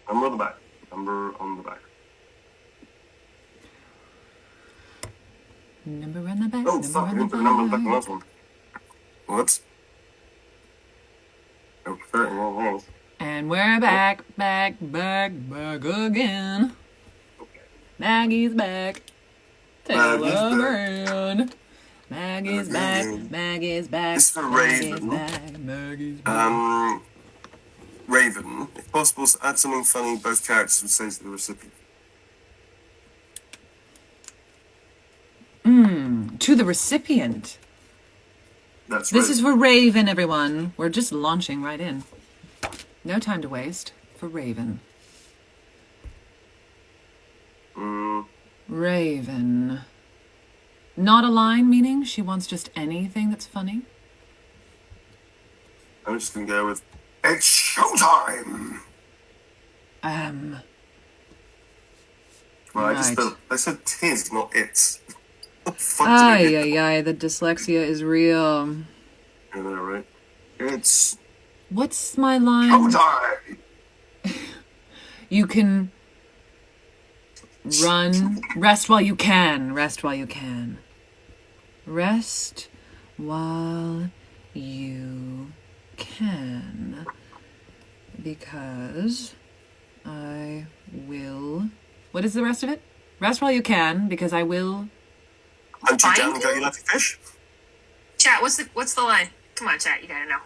Number on the back. Number on the back. Number on the back. Oh, fuck, I didn't put the number on the back of the last one. Whoops. Oh, 30 wrong rolls. And we're back again. Okay. Maggie's back. Maggie's Celebrate. Maggie's back. Maggie's back. This is for Maggie's Raven. back. Maggie's back. Raven, if possible, add something funny both characters would say to the recipient. To the recipient. That's This Raven. is for Raven, everyone. We're just launching right in. No time to waste for Raven. Raven. Not a line, meaning she wants just anything that's funny? I'm just gonna go with it's showtime. Well, Right. I said tis, not it's. What the fuck Ay, ay, ay, the dyslexia is real. I know, right? It's What's my line? showtime. You can run. Rest while you can. Rest while you can. Rest while you can. Because I will. What is the rest of it? Rest while you can, because I will. Hunt you Find down and got you? you lucky fish. Chat, what's the line? Come on, chat, you gotta know.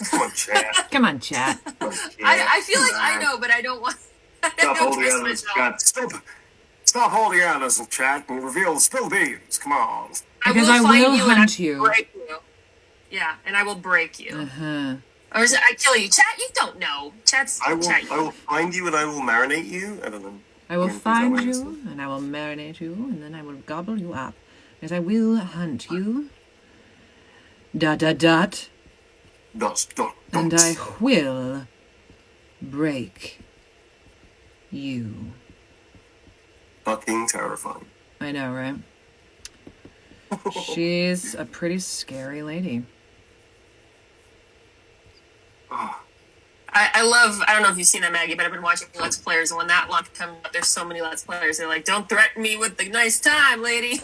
Come on, chat. Come on, chat. Come on, chat. I feel like I know, but I don't want. I Stop don't holding trust your antlers, myself. chat. Stop holding your antlers and chat and reveal the spilled beans. Come on. Because I find will you and I hunt will you. Break you. Yeah, and I will break you. Uh-huh. Or is it I kill you? Chat, you don't know. Chat's I chat. will find you and I will marinate you. I don't know. I will Yeah, find that way you, and I will marinate you, and then I will gobble you up. Because I will hunt you. Dot, dot, dot. Dot, dot, dot. And I will break you. Fucking terrifying. I know, right? She's a pretty scary lady. I love. I don't know if you've seen that, Maggie, but I've been watching Let's Players, and when that launch comes up, there's so many Let's Players. They're like, "Don't threaten me with the nice time, lady."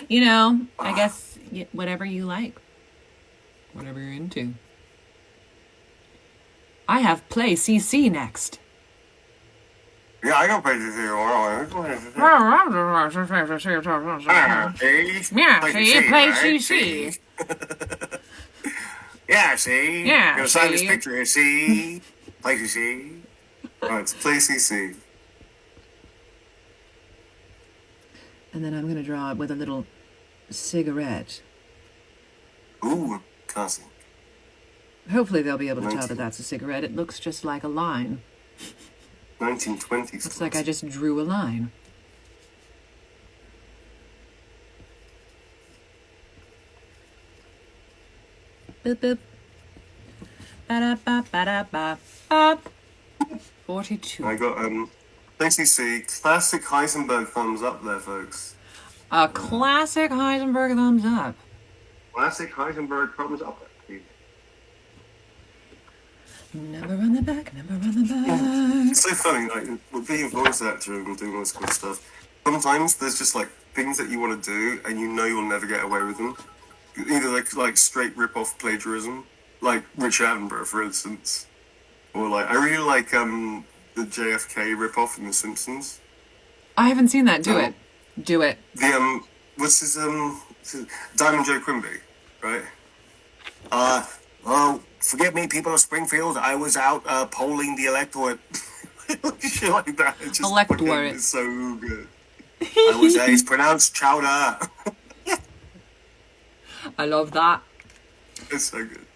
You know, I guess whatever you like. Whatever you're into. I have Play CC next. Yeah, I got paid to do Yeah, see, Play CC. Yeah, see? Yeah, I'm gonna sign this see? picture here, see? Play CC. Oh, it's Play CC. And then I'm going to draw it with a little cigarette. Ooh, classy. Hopefully they'll be able to tell that that's a cigarette. It looks just like a line. 1920s. Looks like I just drew a line. Boop, boop. Ba-da-ba, ba-da-ba, ba. 42. I got, Play CC, classic Heisenberg thumbs up there, folks. A classic Heisenberg thumbs up. Classic Heisenberg thumbs up there, please. Never on the back, never on the back. It's so funny, like, with being a voice actor and doing all this kind of stuff, sometimes there's just, like, things that you want to do and you know you'll never get away with them. Either, like straight rip-off plagiarism, like Rich Attenborough, for instance. Or, like, I really like, the JFK rip-off in The Simpsons. I haven't seen that. Do Oh. it. Do it. The, what's his Diamond Joe Quimby, right? Oh, forgive me, people of Springfield, I was out, polling the electorate. Shit like that. It just Electorate. fucking is so good. I was, it's pronounced chowder. I love that. It's so good.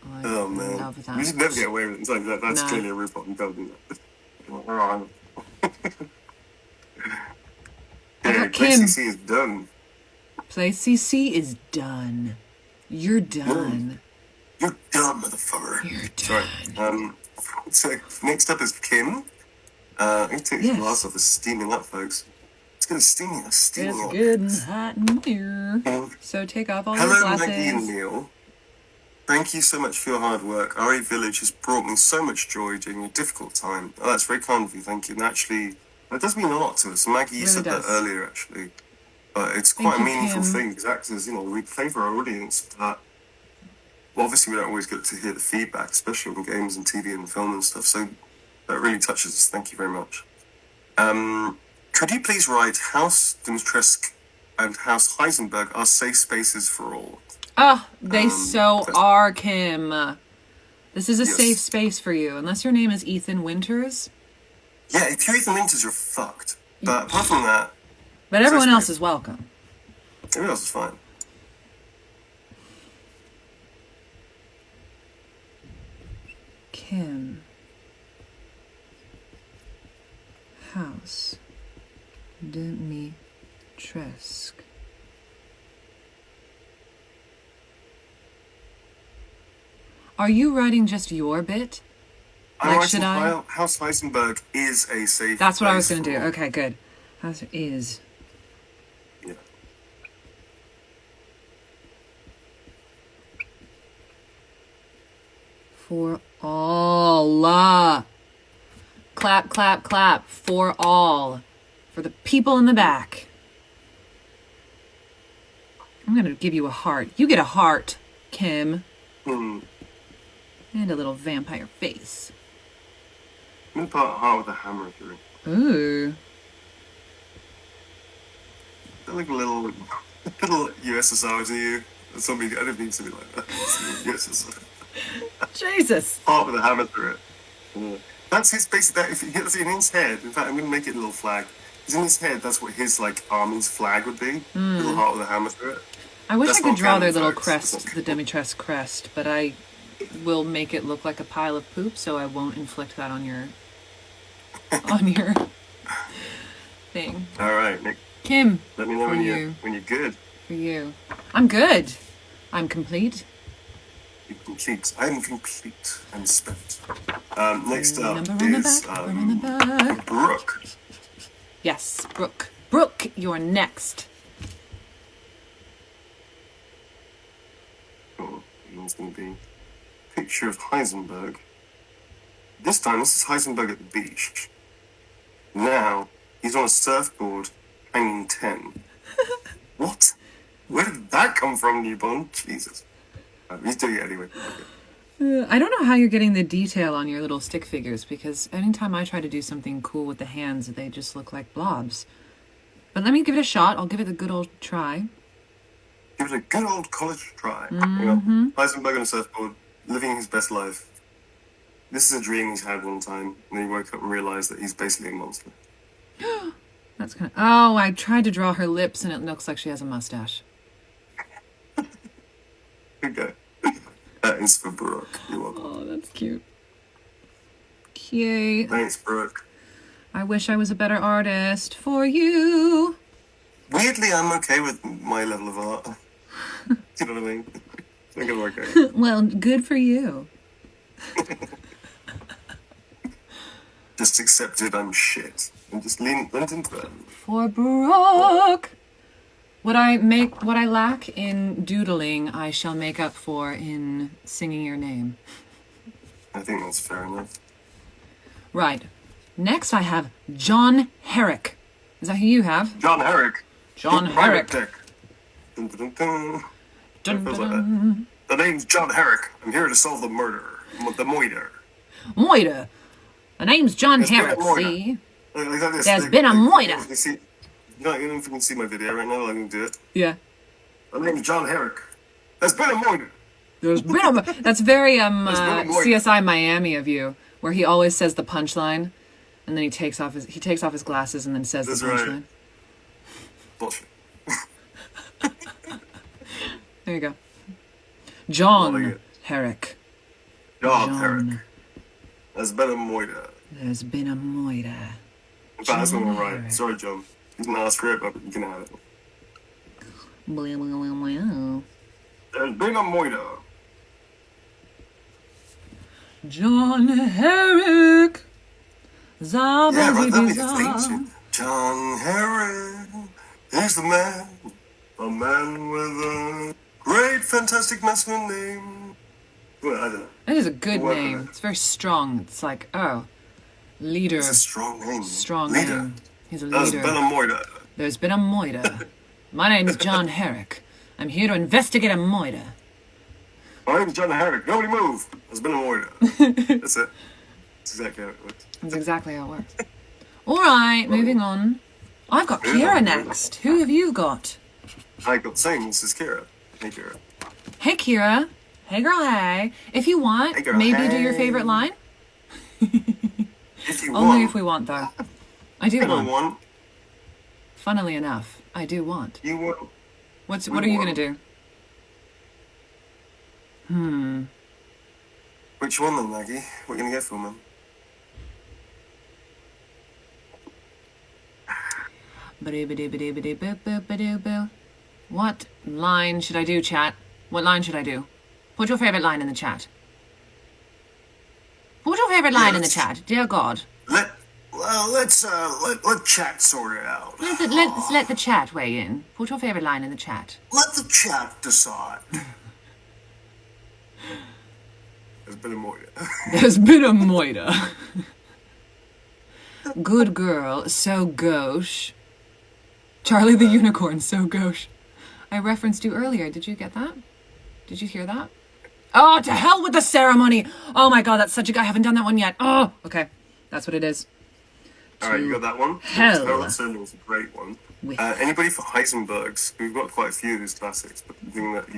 I Oh, man. love that. You just never get away with it. It's like, that's No. clearly a rip-off. You can't do that. Yeah, got Kim. KCC is done. Play CC is done. You're done. You're done, motherfucker. You're Sorry. done. So next up is Kim. I'm gonna take this Yes. glass off. It's steaming up, folks. It's gonna steam you. Steaming It's up. good and hot in here. Yeah. So take off all your Hello, Maggie and glasses. Neil. Thank you so much for your hard work. RA Village has brought me so much joy during a difficult time. Oh, that's very kind of you, thank you. And actually, that does mean a lot to us. Maggie, you Really said that does. earlier, actually. But it's Thank quite a you, meaningful Kim. thing because actors, we play for our audience. But well, obviously, we don't always get to hear the feedback, especially on games and TV and film and stuff. So that really touches us. Thank you very much. Could you please write House Dimitrescu and House Heisenberg are safe spaces for all? Oh, they so are, Kim. This is a Yes. safe space for you, unless your name is Ethan Winters. Yeah, if you're Ethan Winters, you're fucked. But apart from that, But everyone else is welcome. everyone else is fine. Kim. House. Dimitrescu. Are you writing just your bit? I'm Like, should writing I? House Heisenberg is a safe That's what I was place going to do. for all. Okay, good. House is. Yeah. For all. Clap, clap, clap. For all. For the people in the back. I'm going to give you a heart. You get a heart, Kim. Hmm. And a little vampire face. I'm gonna put a heart with a hammer through. Ooh. They're like a little USSR to you. Something I don't mean something like that. USSR. Jesus. Heart with a hammer through it. Yeah. That's his basic. That if it's in his head. In fact, I'm gonna make it a little flag. It's in his head. That's what his army's flag would be. Little heart with a hammer through it. I wish That's I could not draw their canon, little folks. crest, That's the not canon. Dimitrescu crest, but I will make it look like a pile of poop, so I won't inflict that on your thing. All right, Nick. Kim, Let me know for when you. you're good. For you. I'm good. I'm complete. You're complete. I'm complete. I'm spent. Next up Number on the is back. Number on the back. Brooke. Yes, Brooke. Brooke, you're next. Oh, it's going to be a picture of Heisenberg. This time, this is Heisenberg at the beach. Now, he's on a surfboard hanging 10. What? Where did that come from, Newbon? Jesus. He's doing it anyway. Okay. I don't know how you're getting the detail on your little stick figures, because anytime I try to do something cool with the hands, they just look like blobs. But let me give it a shot. I'll give it the good old try. Give it a good old college try. You know, Heisenberg on a surfboard, living his best life. This is a dream he's had one time, and then he woke up and realized that he's basically a monster. That's kind of... Oh, I tried to draw her lips, and it looks like she has a mustache. Okay. That is for Brooke. You're welcome. Oh, that's cute. Cute. Thanks, Brooke. I wish I was a better artist for you. Weirdly, I'm okay with my level of art. Do you know what I mean? I think I'm okay. Well, good for you. Just accepted I'm shit. And just went into it. For Brooke. What I lack in doodling, I shall make up for in singing your name. I think that's fair enough. Right. Next I have John Herrick. Is that who you have? John Herrick. John Private Herrick. Dick. Dun, dun, dun, dun. Dun, Feels dun, like dun. that. The name's John Herrick. I'm here to solve the murder. The moiter. Moira. The name's John There's been a Herrick, moiter. see? Like this. There's been a moiter. You see, you don't know if you can see my video right now. I can do it. Yeah. The name's John Herrick. There's been a moiter. There's been a... That's very been a moiter. CSI Miami of you, where he always says the punchline, and then he takes off his glasses and then says That's the right. punchline. Bullshit. There you go. I like John it. Herrick. John John. Herrick. There's been a moiter. There's been a moiter. In fact, that's what I'm John gonna write. Herrick. Sorry, John. You didn't ask for it, but you can have it. Blah, blah, blah, blah. There's been a moiter. John Herrick. Yeah, right, that'd be the theme Zabba-zibby-za. tune. John Herrick is the man. A man with a great, fantastic masculine name. Well, I don't know. That is a good We'll work on name. it. It's very strong. It's like, oh, leader. It's a strong name. Strong Leader. name. He's a That's leader. Bella Moida. There's been a moida. My name's John Herrick. I'm here to investigate a moida. My name's John Herrick. Nobody move. There's been a Moida. That's it. That's exactly how it works. That's exactly how it works. All right, moving on. I've got Kira next. Who have you got? I got the same. This is Kira. Hey, Kira. Hey, Kira. Hey, girl, hey. If you want, Hey, girl, maybe do hey. your favorite line. If you Only want. if we want, though. I do I don't want. want. Funnily enough, I do want. You want. What are you going to do? Which one then, Maggie? What are you going to go for, man? What line should I do, chat? What line should I do? Put your favorite line in the chat. Put your favorite line in the chat. Dear God. Let's chat sort it out. Let's let the chat weigh in. Put your favorite line in the chat. Let the chat decide. There's been a Moida. There's been a moida. Good girl, so gauche. Charlie the Unicorn, so gauche. I referenced you earlier. Did you get that? Did you hear that? Oh, to hell with the ceremony. Oh my God, that's such a guy. I haven't done that one yet. Oh, okay. That's what it is. All right, you got that one? Hell. Herald Ceremony is a great one. With- Anybody for Heisenberg's? We've got quite a few of these classics, but the thing that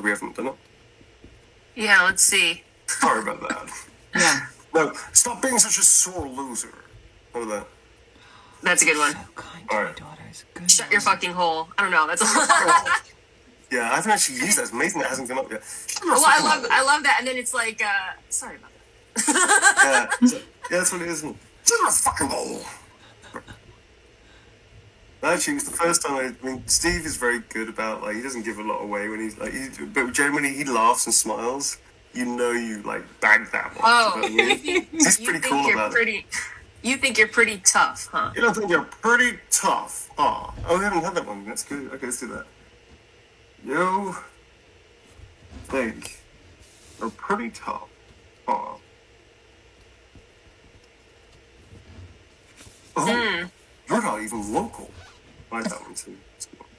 we haven't done it. Yeah, let's see. Sorry about that. Yeah. No, stop being such a sore loser. How about that? That's a good one. So kind to All my right. daughters. Good Shut your Lord. fucking hole. I don't know. That's Yeah, I haven't actually used that. It's amazing that hasn't come up yet. well, I love that. And then it's like, sorry about that. Yeah, that's what it is. Isn't it? Shut your fucking hole. Actually, it's the first time I mean, Steve is very good about, like, he doesn't give a lot away when he's, like, but generally he laughs and smiles. You know you, like, bagged that one. Oh, You know what I mean? He's you pretty think cool you're about it. pretty. You think you're pretty tough, huh? You don't think you're pretty tough, huh? Oh, we haven't had that one. That's good. Okay, let's do that. You think you're pretty tough, huh? Oh, you're not even local. I like that one too. That's a good one.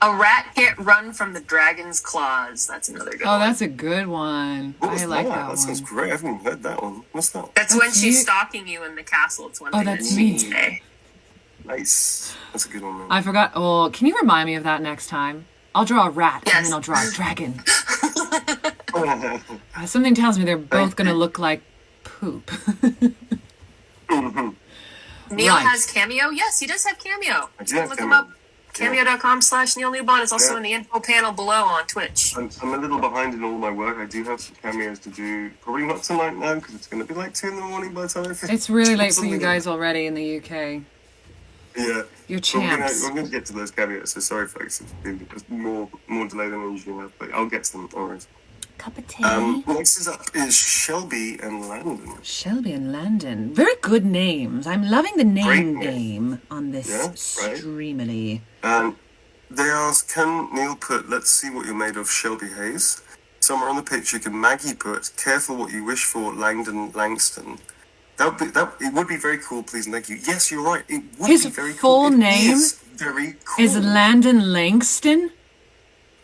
A rat can't run from the dragon's claws. That's another good Oh, one. that's a good one. What was I like that? that That sounds one. great. I haven't even heard that one. What's that? That's when That's she's you- stalking you in the castle. It's one Oh, thing that's that me. you say. Nice. That's a good one, man. I forgot. Oh, can you remind me of that next time? I'll draw a rat and Yes. then I'll draw a dragon. Oh, Something tells me they're both Thank going to you. look like poop. Neil Right. has Cameo. Yes, he does have Cameo. I do You have can look him Cameo. up. Cameo.com/Neil Newbon is also Yeah. in the info panel below on Twitch. I'm a little behind in all my work. I do have some cameos to do. Probably not tonight now because it's going to be like 2 in the morning by the time I finish. It's really late for you Something- guys already in the UK. Yeah. You're But we're champs. going to get to those cameos, so sorry folks. It's more delay than I usually have, but I'll get to them. Alright. Cup of tea. Next is up is Shelby and Landon. Shelby and Landon. Very good names. I'm loving the name Great name. game on this Yeah, right. streamily. They ask, can Neil put, let's see what you're made of, Shelby Hayes? Somewhere on the picture, can Maggie put, careful what you wish for, Langdon Langston? It would be very cool, please and thank you. Yes, you're right. It would His be very full cool. It name is very cool. Is Landon Langston?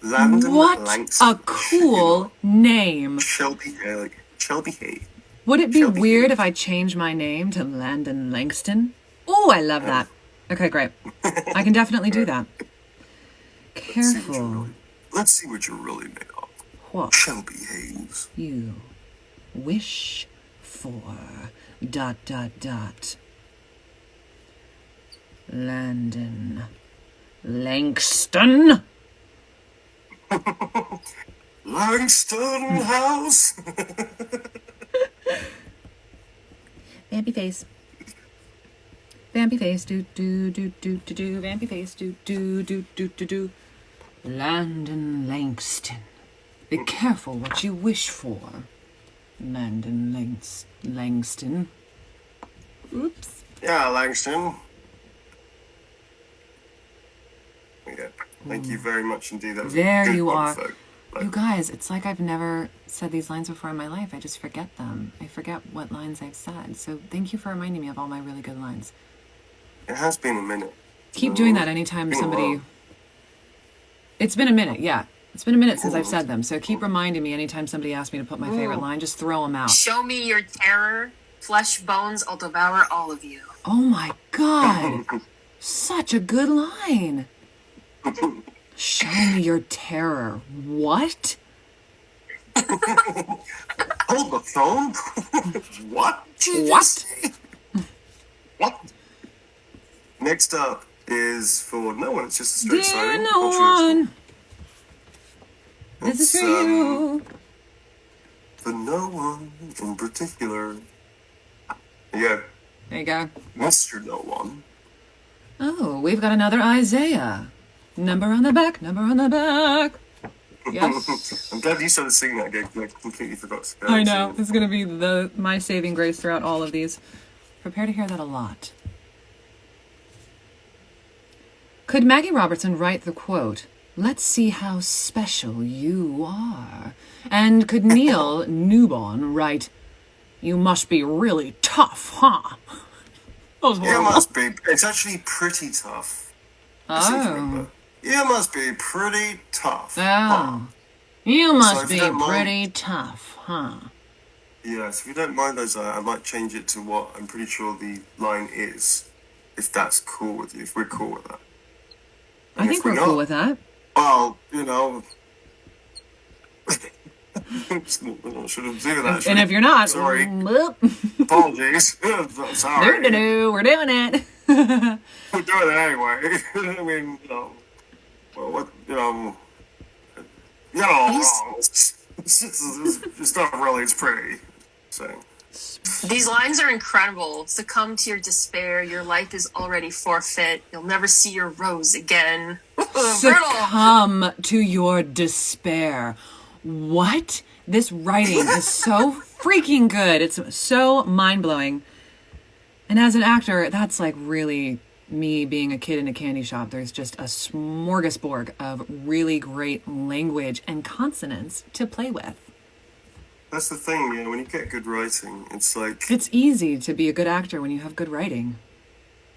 Landon What Langston. a cool name. Shelby Hayes. Would it be Shelby weird Hayes. if I changed my name to Landon Langston? Oh, I love that. Okay, great. I can definitely do that. Careful Let's see what you're really made of. what Shelby Hayes. you wish for. ... Landon Langston? Langston House. Vampy face. Vampy face, do do do do do do. Vampy face, do do do do do do. Landon Langston. Be careful what you wish for. Landon Langston. Oops. Yeah, Langston. Yeah, thank you very much indeed. That was a There good you one, are. folk. You guys, it's like I've never said these lines before in my life. I just forget them. I forget what lines I've said. So thank you for reminding me of all my really good lines. It has been a minute. Keep doing that anytime somebody... It's been a minute, yeah. It's been a minute since I've said them. So keep reminding me anytime somebody asks me to put my favorite line. Just throw them out. Show me your terror. Flesh bones, I'll devour all of you. Oh my God. Such a good line. Show me your terror. What? Hold the phone. What? What? What? Next up is for no one. It's just a straight Dear sighting. no one. This is for you. For no one in particular. Yeah. There you go. Mr. No One. Oh, we've got another Isaiah. Number on the back, number on the back. Yes. I'm glad you started singing that gig. I completely forgot to I know. It's going to be my saving grace throughout all of these. Prepare to hear that a lot. Could Maggie Robertson write the quote, "Let's see how special you are"? And could Neil Newbon write, "You must be really tough, huh?" That was horrible. It must be. It's actually pretty tough. Oh. You must be pretty tough. Oh. You must if be you don't mind- pretty tough, huh? Yes, if you don't mind those, I might change it to what I'm pretty sure the line is. If that's cool with you, if we're cool with that. I think we're cool with that. Well, you know. Shouldn't do that. And if you're not, sorry. whoop. Apologies. Sorry. We're doing it. We're doing it anyway. I mean, you know, well, what, it's not really, it's pretty. So. These lines are incredible. Succumb to your despair. Your life is already forfeit. You'll never see your rose again. Succumb to your despair. What? This writing is so freaking good. It's so mind-blowing. And as an actor, that's like really me being a kid in a candy shop. There's just a smorgasbord of really great language and consonants to play with. That's the thing, when you get good writing, it's like... It's easy to be a good actor when you have good writing.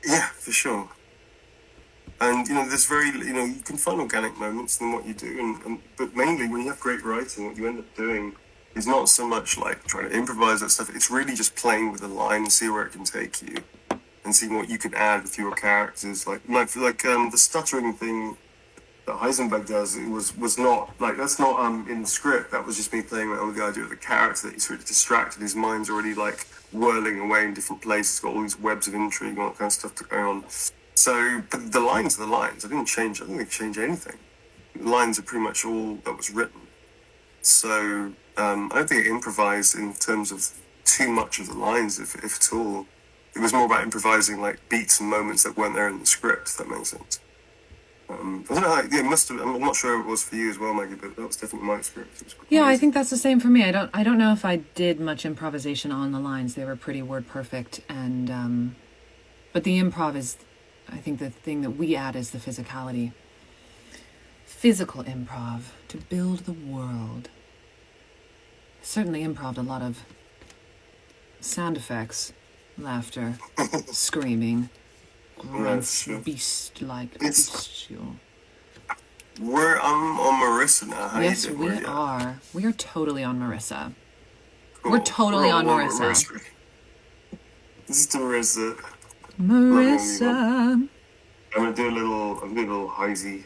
Yeah, for sure. And, there's very, you can find organic moments in what you do, but mainly when you have great writing, what you end up doing is not so much like trying to improvise that stuff, it's really just playing with the line and see where it can take you, and seeing what you can add with your characters. Like the stuttering thing that Heisenberg does, it was not, like, that's not in the script, that was just me playing around with the idea of the character, that he's really distracted, his mind's already, like, whirling away in different places, got all these webs of intrigue and all that kind of stuff going on. So, but the lines are the lines. I didn't think change anything. The lines are pretty much all that was written. So, I don't think it improvised in terms of too much of the lines, if at all. It was more about improvising, like, beats and moments that weren't there in the script, if that makes sense. I don't know, it must have, I'm not sure it was for you as well, Maggie, but that was definitely my experience. Yeah, I think that's the same for me. I don't know if I did much improvisation on the lines. They were pretty word perfect, and but the improv is, I think the thing that we add is the physicality. Physical improv to build the world. Certainly improv'd a lot of sound effects, laughter, screaming, grunts, beast-like, bestial. We're on Marissa now. How Yes, you doing? we are. We are totally on Marissa. Cool. We're totally on all Marissa. This is to Marissa. Marissa. I'm gonna do a little Heisey.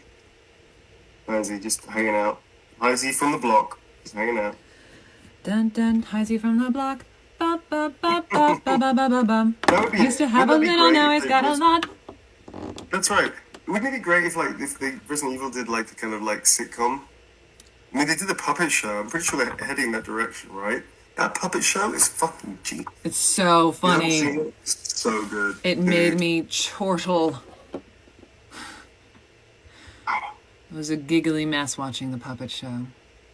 Heisey just hanging out. Heisey from the block, just hanging out. Dun dun, Heisey from the block. Ba ba ba ba ba ba ba ba ba. Used to have a little, now he's got a lot. That's right. Wouldn't it be great if the Resident Evil did like a kind of like sitcom? I mean, they did the puppet show. I'm pretty sure they're heading that direction, right? That puppet show is fucking cheap. It's so funny. It's so good. It made me chortle. It was a giggly mess watching the puppet show.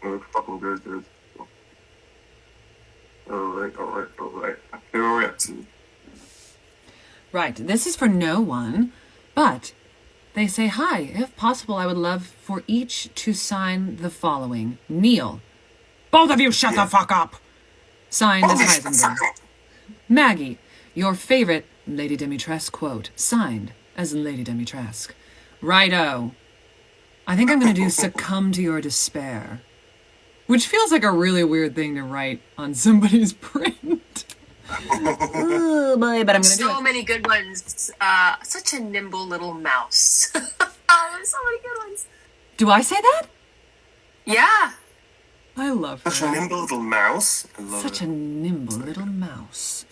Oh, it's fucking good, dude. Alright. Who are we up to? Right, this is for no one, but They say, hi, if possible, I would love for each to sign the following. Neil. Both of you shut the fuck up. Signed as Heisenberg. Maggie. Your favorite Lady Dimitrescu quote. Signed as Lady Dimitrescu. Righto. I think I'm going to do succumb to your despair. Which feels like a really weird thing to write on somebody's print. Oh boy, but I'm going to do it. So many good ones. Such a nimble little mouse. There's so many good ones. Do I say that? Yeah. I love her. Such a nimble little mouse. I love Such it. a nimble little mouse.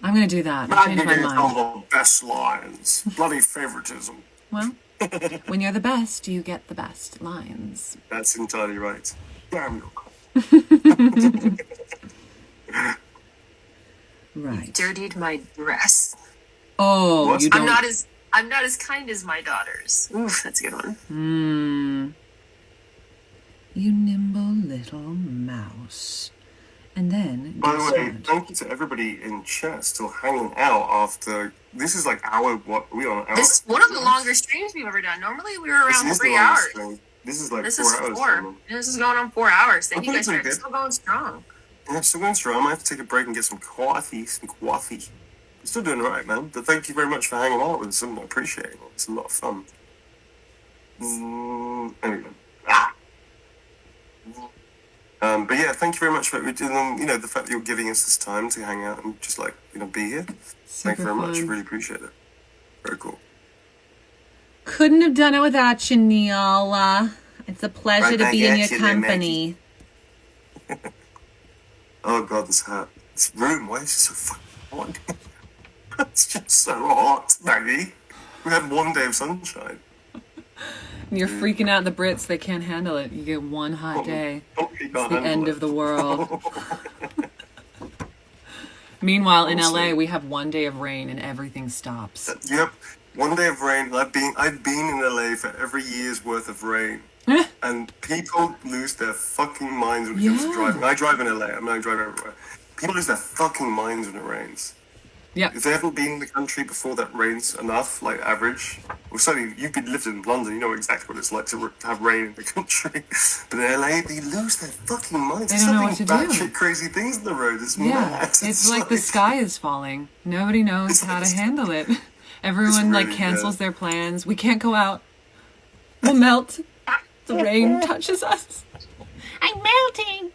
I'm going to do that. I changed my Maggie mind. the best lines. Bloody favoritism. Well, when you're the best, you get the best lines. That's entirely right. Damn your Right. Dirtied my dress. Oh, What? you don't... I'm not as kind as my daughters. Oof, that's a good one. You nimble little mouse. And then... By the guess way, what? thank you to everybody in chat still hanging out after. This is like what are we on? Hour? This is one of the longer streams we've ever done. Normally we were This around is the 3 longest hours. thing. This is like This 4 is hours. 4. Simon. This is going on 4 hours. Thank you think guys it's for good. still going strong. Yeah, still going strong. I might have to take a break and get some coffee. Still doing alright, man. But thank you very much for hanging out with us. I appreciate it. It's a lot of fun. Anyway. But yeah, thank you very much for the fact that you're giving us this time to hang out and just be here. Thank you very much. fun. Really appreciate it. Very cool. Couldn't have done it without you, Neil. It's a pleasure Right to back be in at your you there, company. Oh god, this hat. This room, why is it so fucking hot? It's just so hot, Maggie. We had 1 day of sunshine. And you're freaking out the Brits. They can't handle it. You get one hot day. Oh, you can't The handle end it. of the world. Meanwhile, in Honestly. LA, we have 1 day of rain and everything stops. Yep, 1 day of rain. I've been in LA for every year's worth of rain. And people lose their fucking minds when it comes to Yeah. driving. I drive in LA. I drive everywhere. People lose their fucking minds when it rains. Yeah. If they haven't been in the country before that rains enough, like average, well, certainly you've lived in London, you know exactly what it's like to have rain in the country. But in LA, they lose their fucking minds. They There's don't know what to something do. batshit crazy things in the road. It's Yeah, mad. it's like the sky is falling. Nobody knows how to handle it. Everyone really, cancels their plans. We can't go out. We'll melt. The rain touches us. I'm melting.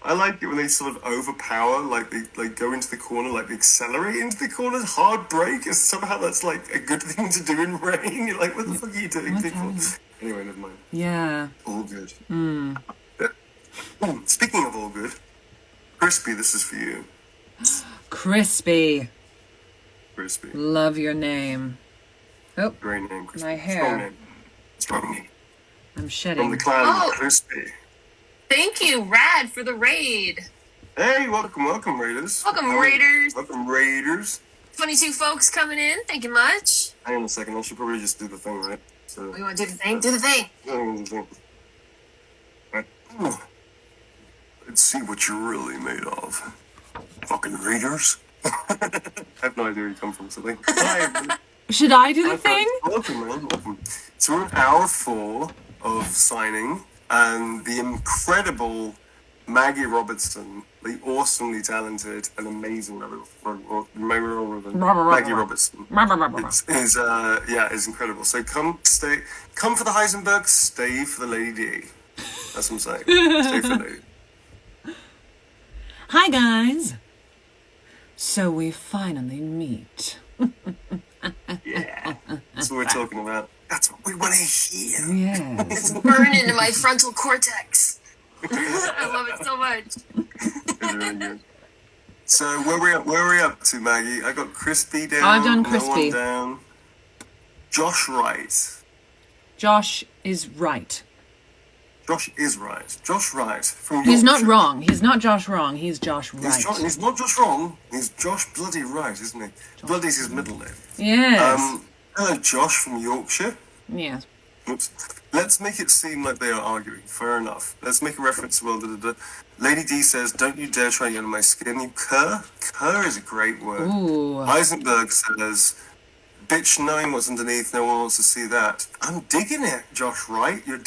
I like it when they sort of overpower, like they go into the corner, like they accelerate into the corner, hard brake. Is somehow that's like a good thing to do in rain. You're like, what the fuck are you doing, What's people? happening? Anyway, never mind. Yeah. All good. Speaking of all good, Crispy, this is for you. Crispy. Crispy. Love your name. Oh, Great name, Crispy. My hair. Strong name. Strong name. I'm From shedding. the clan Oh. Crispy. Thank you, Rad, for the raid. Hey, welcome, Raiders. Welcome, Raiders. Welcome, Raiders. 22 folks coming in. Thank you much. Hang on a second, I should probably just do the thing, right? So, Oh, you want to do the thing? Do the thing. Right. Let's see what you're really made of. Fucking Raiders. I have no idea where you come from, so hi, everybody. Should I do the thing? Welcome, man. Welcome. So we're in hour 4 of signing, and the incredible Maggie Robertson, the awesomely talented and amazing Maggie Robertson, is incredible. So come for the Heisenberg, stay for the Lady D. That's what I'm saying. Stay for the lady. Hi, guys. So we finally meet. Yeah, that's what we're talking about. That's what we want to hear. Yes. Burn into my frontal cortex. I love it so much. It's really good. So where are we up to, Maggie? I got Crispy down. I've done No Crispy. one down. Josh Wright. Josh is right. Josh is right. Josh Wright from He's not Yorkshire. wrong. He's not Josh wrong. He's Josh right. He's not just wrong. He's Josh bloody right, isn't he? Bloody's his middle name. Yes. Hello, Josh from Yorkshire. Yes. Oops. Let's make it seem like they are arguing. Fair enough. Let's make a reference to Lady D says, "Don't you dare try to get under my skin, you cur." Cur is a great word. Ooh. Heisenberg says, bitch knowing what's underneath, no one wants to see that. I'm digging it, Josh Wright. You're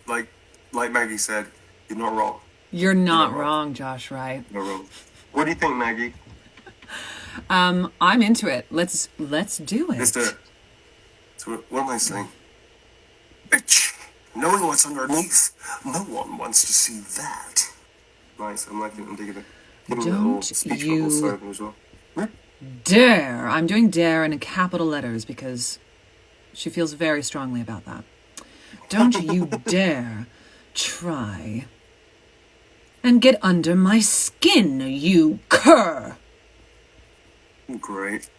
like Maggie said, you're not wrong. You're not wrong, Josh Wright. You're not wrong. What do you think, Maggie? I'm into it. Let's do it. Let's do it. So what am I saying? Bitch, knowing what's underneath, no one wants to see that. Nice, I'm liking it, I'm digging it. Give me a little speech bubble slogan as well. Dare. I'm doing dare in capital letters because she feels very strongly about that. Don't you dare try and get under my skin, you cur. Great.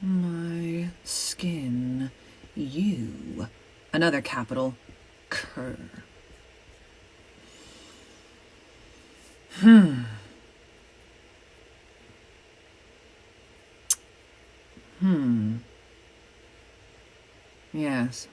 My skin, you. Another capital cur. Yes.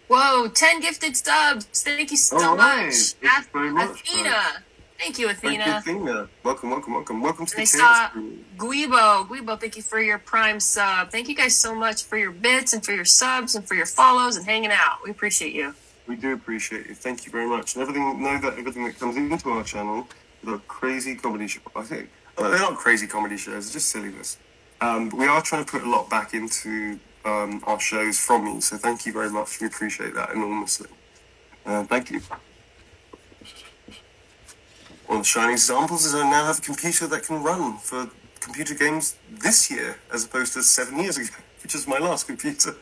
Whoa, 10 gifted subs. Thank you so Right. much. Thank you very much. Athena. Right. Thank you, Athena. Thank you, Athena. Welcome to the I Chaos saw Crew. Guibo, thank you for your Prime sub. Thank you guys so much for your bits and for your subs and for your follows and hanging out. We appreciate you. We do appreciate you. Thank you very much. And everything that comes into our channel, the crazy comedy show. I think they're not crazy comedy shows; it's just silliness. But we are trying to put a lot back into our shows from you. So thank you very much. We appreciate that enormously. Thank you. One of the shining examples is I now have a computer that can run for computer games this year, as opposed to 7 years ago, which is my last computer.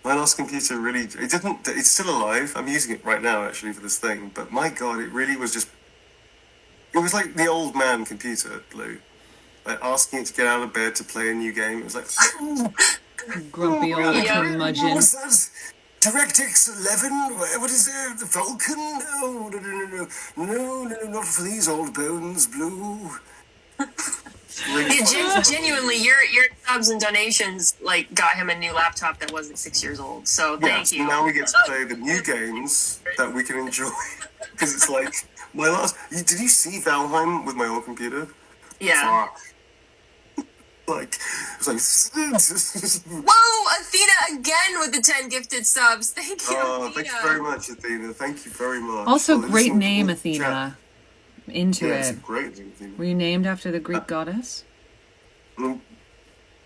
My last computer really, it's still alive. I'm using it right now, actually, for this thing. But my God, it really was just, it was like the old man computer, Lou. Like asking it to get out of bed to play a new game. It was like, Grumpy old curmudgeon. what's that? DirectX 11? What is it? The Vulcan? No, not for these old bones, Blue. Yeah, genuinely, your subs and donations like got him a new laptop that wasn't 6 years old. So thank you. Now we get to play the new games that we can enjoy. Because it's like, did you see Valheim with my old computer? Yeah. Fuck. Like, it's like... Whoa, Athena again with the 10 gifted subs. Thank you, Athena. Thank you very much, Athena. Thank you very much. Also, Well, great listen, name, chat. Athena. Into Yeah, it's a it. great name, Athena. Were you named after the Greek goddess?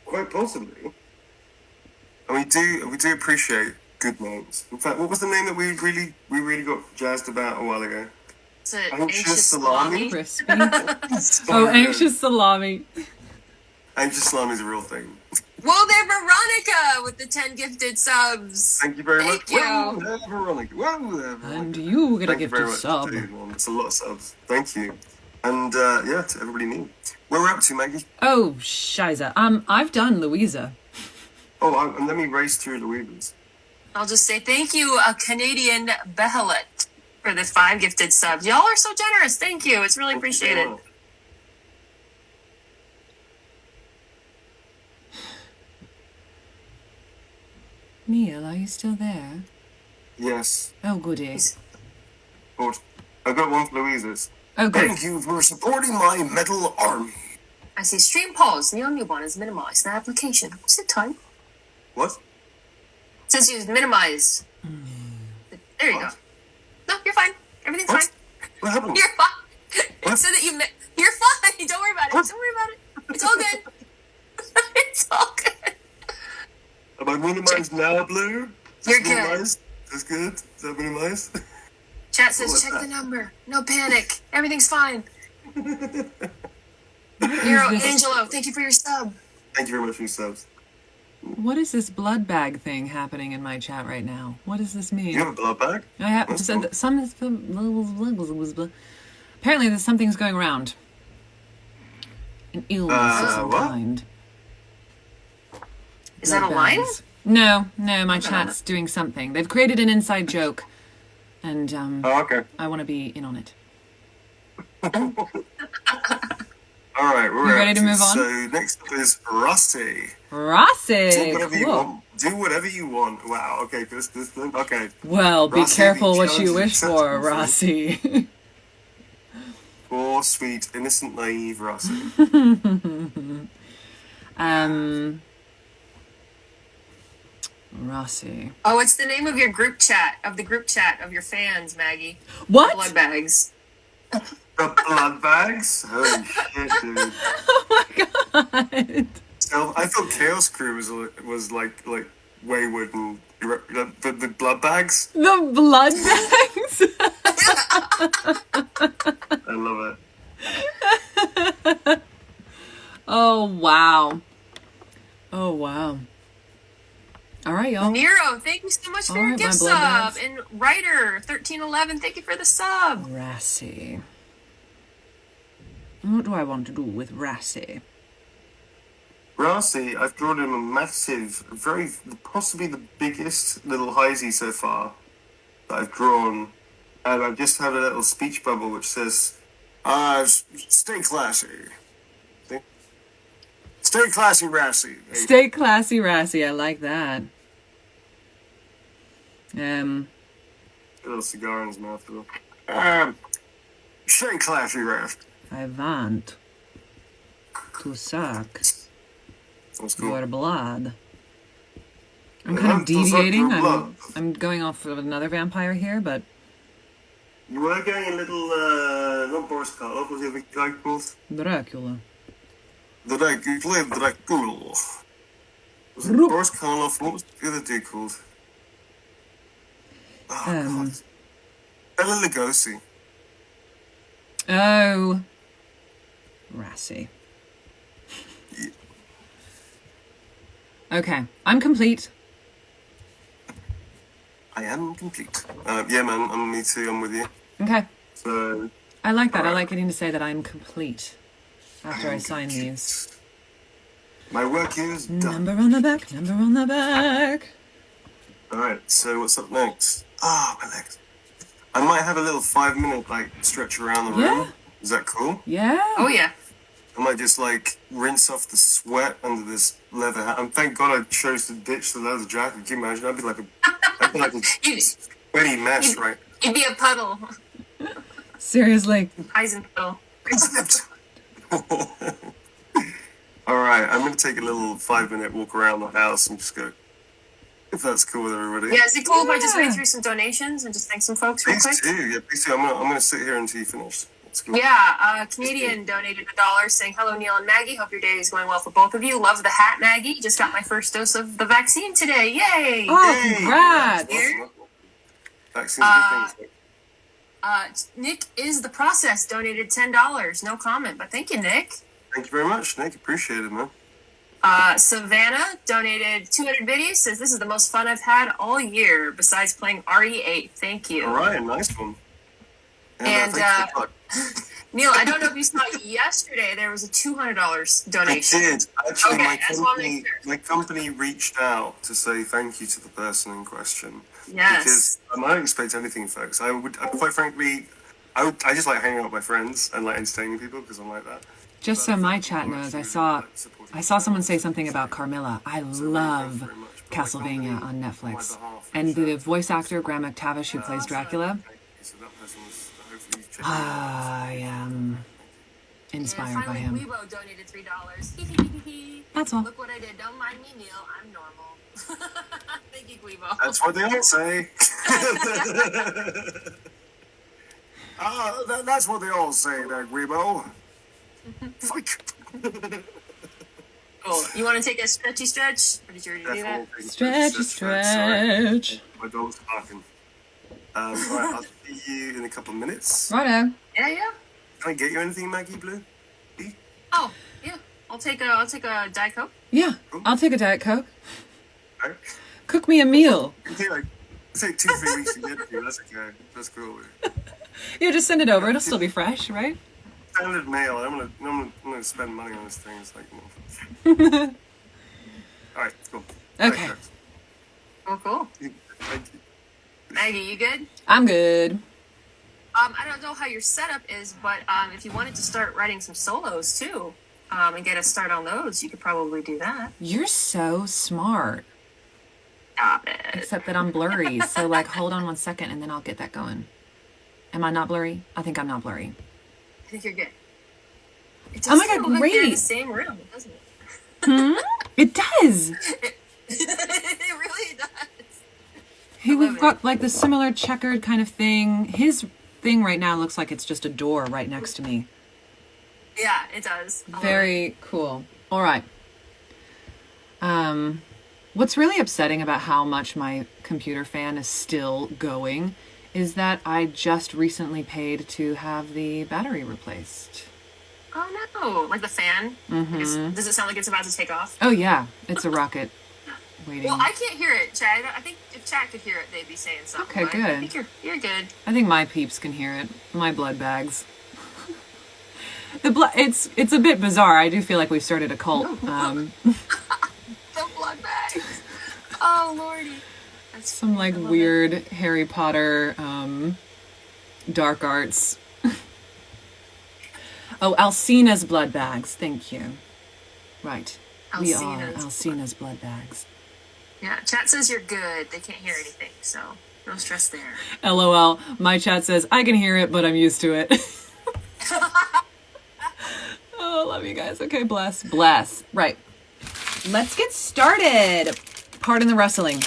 Quite possibly. And we do appreciate good names. In fact, what was the name that we really got jazzed about a while ago? Is it Anxious Salami? Crispy. Oh, anxious salami. Anxious Salami is a real thing. Whoa there, Veronica with the 10 gifted subs. Thank you very much. Thank you. Whoa there, Veronica. Whoa there, Veronica. And you get a Thank you gift very of much. sub. Indeed, Mom. It's a lot of subs. Thank you. And to everybody new. Where we're up to, Maggie? Oh, shiza. I've done Louisa. Oh, and let me race through Louisa's. I'll just say thank you, a Canadian Behelit, for the 5 gifted subs. Y'all are so generous. Thank you. It's really appreciated. Neil, are you still there? Yes. Oh, goody. But I got one for Louisa's. Oh, good. Thank you for supporting my metal army. I see stream pause. Neil Newbon has minimized the application. What's it time? What? It says you've minimized. There you go. No, you're fine. Everything's What? fine. What happened? You're fine. What? It said that you're fine. Don't worry about it. What? Don't worry about it. It's all good. It's all good. Am I minimized now, Blue? Is You're this good. minimized? Is that good? Is that minimized? Chat says What's check that? the number. No panic. Everything's fine. What Hero is this? Angelo, thank you for your sub. Thank you very much for your subs. What is this blood bag thing happening in my chat right now? What does this mean? You have a blood bag? I have That's said cool. that some. Apparently, there's something's going around. An illness of some what? kind. Is that a Blood line? bags. No, my chat's doing something. They've created an inside joke, and Oh, okay. I want to be in on it. All right, we're You ready to move on? So next up is Rossi. Rossi. Do whatever you Cool. want. Do whatever you want. Wow. Okay. This. Okay. Well, be Rossi, careful the what you challenge is wish for, acceptable. Rossi. Poor, sweet, innocent, naive Rossi. Rossi. Oh, what's the name of your group chat, of your fans, Maggie? What? Blood bags. The blood bags. Holy shit, dude. Oh my god. So I thought Chaos Crew was like wayward and the blood bags. The blood bags. I love it. Oh wow. Oh wow. All right, y'all. Nero, thank you so much for All your right, gift my blood sub. bags. And Ryder, 1311, thank you for the sub. Rossi. What do I want to do with Rossi? Rossi, I've drawn him a massive, possibly the biggest little Heisey so far that I've drawn. And I've just had a little speech bubble which says, stay classy. See? Stay classy, Rossi. Stay classy, Rossi. I like that. A little cigar in his mouth. Stay classy, Rossi. I want to suck That's cool. your blood. I'm I kind of want to suck your deviating. blood. I'm going off of another vampire here, but You were getting a little, not Boris Karloff, was the other guy called? Dracula. You played Dracula. Was it Ru- Boris Karloff? What was the other dude called? Oh, God. Bela Lugosi. Oh, Rossi. Yeah. Okay, I'm complete. I am complete. Yeah, man, me too, I'm with you. Okay, So, I like that. I Alright. like getting to say that I'm complete after I am sign complete. these. My work is done. Number on the back. Number on the back. Alright, so what's up next? My legs. I might have a little 5-minute, stretch around the Yeah. room. Is that cool? Yeah. Oh, yeah. I might just, rinse off the sweat under this leather hat. And thank God I chose to ditch the leather jacket. Can you imagine? I'd be like a You'd, sweaty mess, right? you'd be a puddle. Seriously. Eisen puddle. Alright, I'm going to take a little 5-minute walk around the house and just go, if that's cool with everybody. Yeah, is it cool if I just Yeah. read through some donations and just thank some folks real Please quick? do. Yeah, please do. I'm gonna sit here until you finish. That's cool. Yeah, Canadian donated $1 saying, hello, Neil and Maggie. Hope your day is going well for both of you. Love the hat, Maggie. Just got my first dose of the vaccine today. Yay! Oh, Yay! congrats. Vaccine's a good thing. Nick is the process donated $10. No comment, but thank you, Nick. Thank you very much, Nick. Appreciate it, man. Savannah donated 200 biddies. Says this is the most fun I've had all year besides playing RE8. Thank you. All right, nice one. And, thanks for the plug. Neil, I don't know if you saw it yesterday. There was a $200 I donation. did. Actually, Okay, I just wanna make sure. my company reached out to say thank you to the person in question. Yes. Because I don't expect anything, folks. Quite frankly, I just like hanging out with my friends and entertaining people because I'm like that. Just so my chat knows, I saw someone say something about Carmilla. I love Castlevania on Netflix. And the voice actor, Graham McTavish, who plays Dracula, I am inspired by Finally, him. Weibo donated $3. That's all. Look what I did. Don't mind me, Neil. I'm normal. Thank you, Weibo. That's what they all say. That's what they all say, that Weibo. Fuck. Cool. You want to take a stretchy stretch? Or did you already do that? Stretch, Sorry. stretch. My dog's barking. Right, I'll see you in a couple of minutes. Righto. Yeah. Can I get you anything, Maggie Blue? Oh, yeah. I'll take a Diet Coke. Yeah, I'll take a Diet Coke. Right. Cook me a meal. It'll take 2-3 weeks to get to. That's okay. That's cool. Yeah, just send it over. It'll still be fresh, right? Standard mail. I'm gonna spend money on this thing. It's all right, cool. Okay. Thanks, Oh, cool. guys. Thank you. Maggie, you good? I'm good. I don't know. don't know how your setup is, but if you wanted to start writing some solos too, and get a start on those, you could probably do that. You're so smart. Stop it. Except that I'm blurry. So like, hold on 1 second and then I'll get that going. Am I not blurry? I think I'm not blurry. I think you're good. It Oh my God, does feel like great. you're in the same room, doesn't it? It does. It really does. Hey, we've got like the similar checkered kind of thing. His thing right now looks like it's just a door right next to me. Yeah, it does. Very cool. All right. What's really upsetting about how much my computer fan is still going is that I just recently paid to have the battery replaced. Oh no! Like the fan? Does it sound like it's about to take off? Oh yeah, it's a rocket waiting. Well, I can't hear it, Chad. I think if Chad could hear it, they'd be saying something. Okay, but good. I think you're good. I think my peeps can hear it. My blood bags. It's a bit bizarre. I do feel like we've started a cult. The blood bags. Oh lordy. That's Some like weird Harry Potter dark arts. Oh, Alcina's blood bags. Thank you. Right. We are Alcina's blood bags. Yeah, chat says you're good. They can't hear anything, so no stress there. LOL. My chat says, I can hear it, but I'm used to it. Oh, love you guys. Okay, bless. Bless. Right. Let's get started. Pardon the rustling.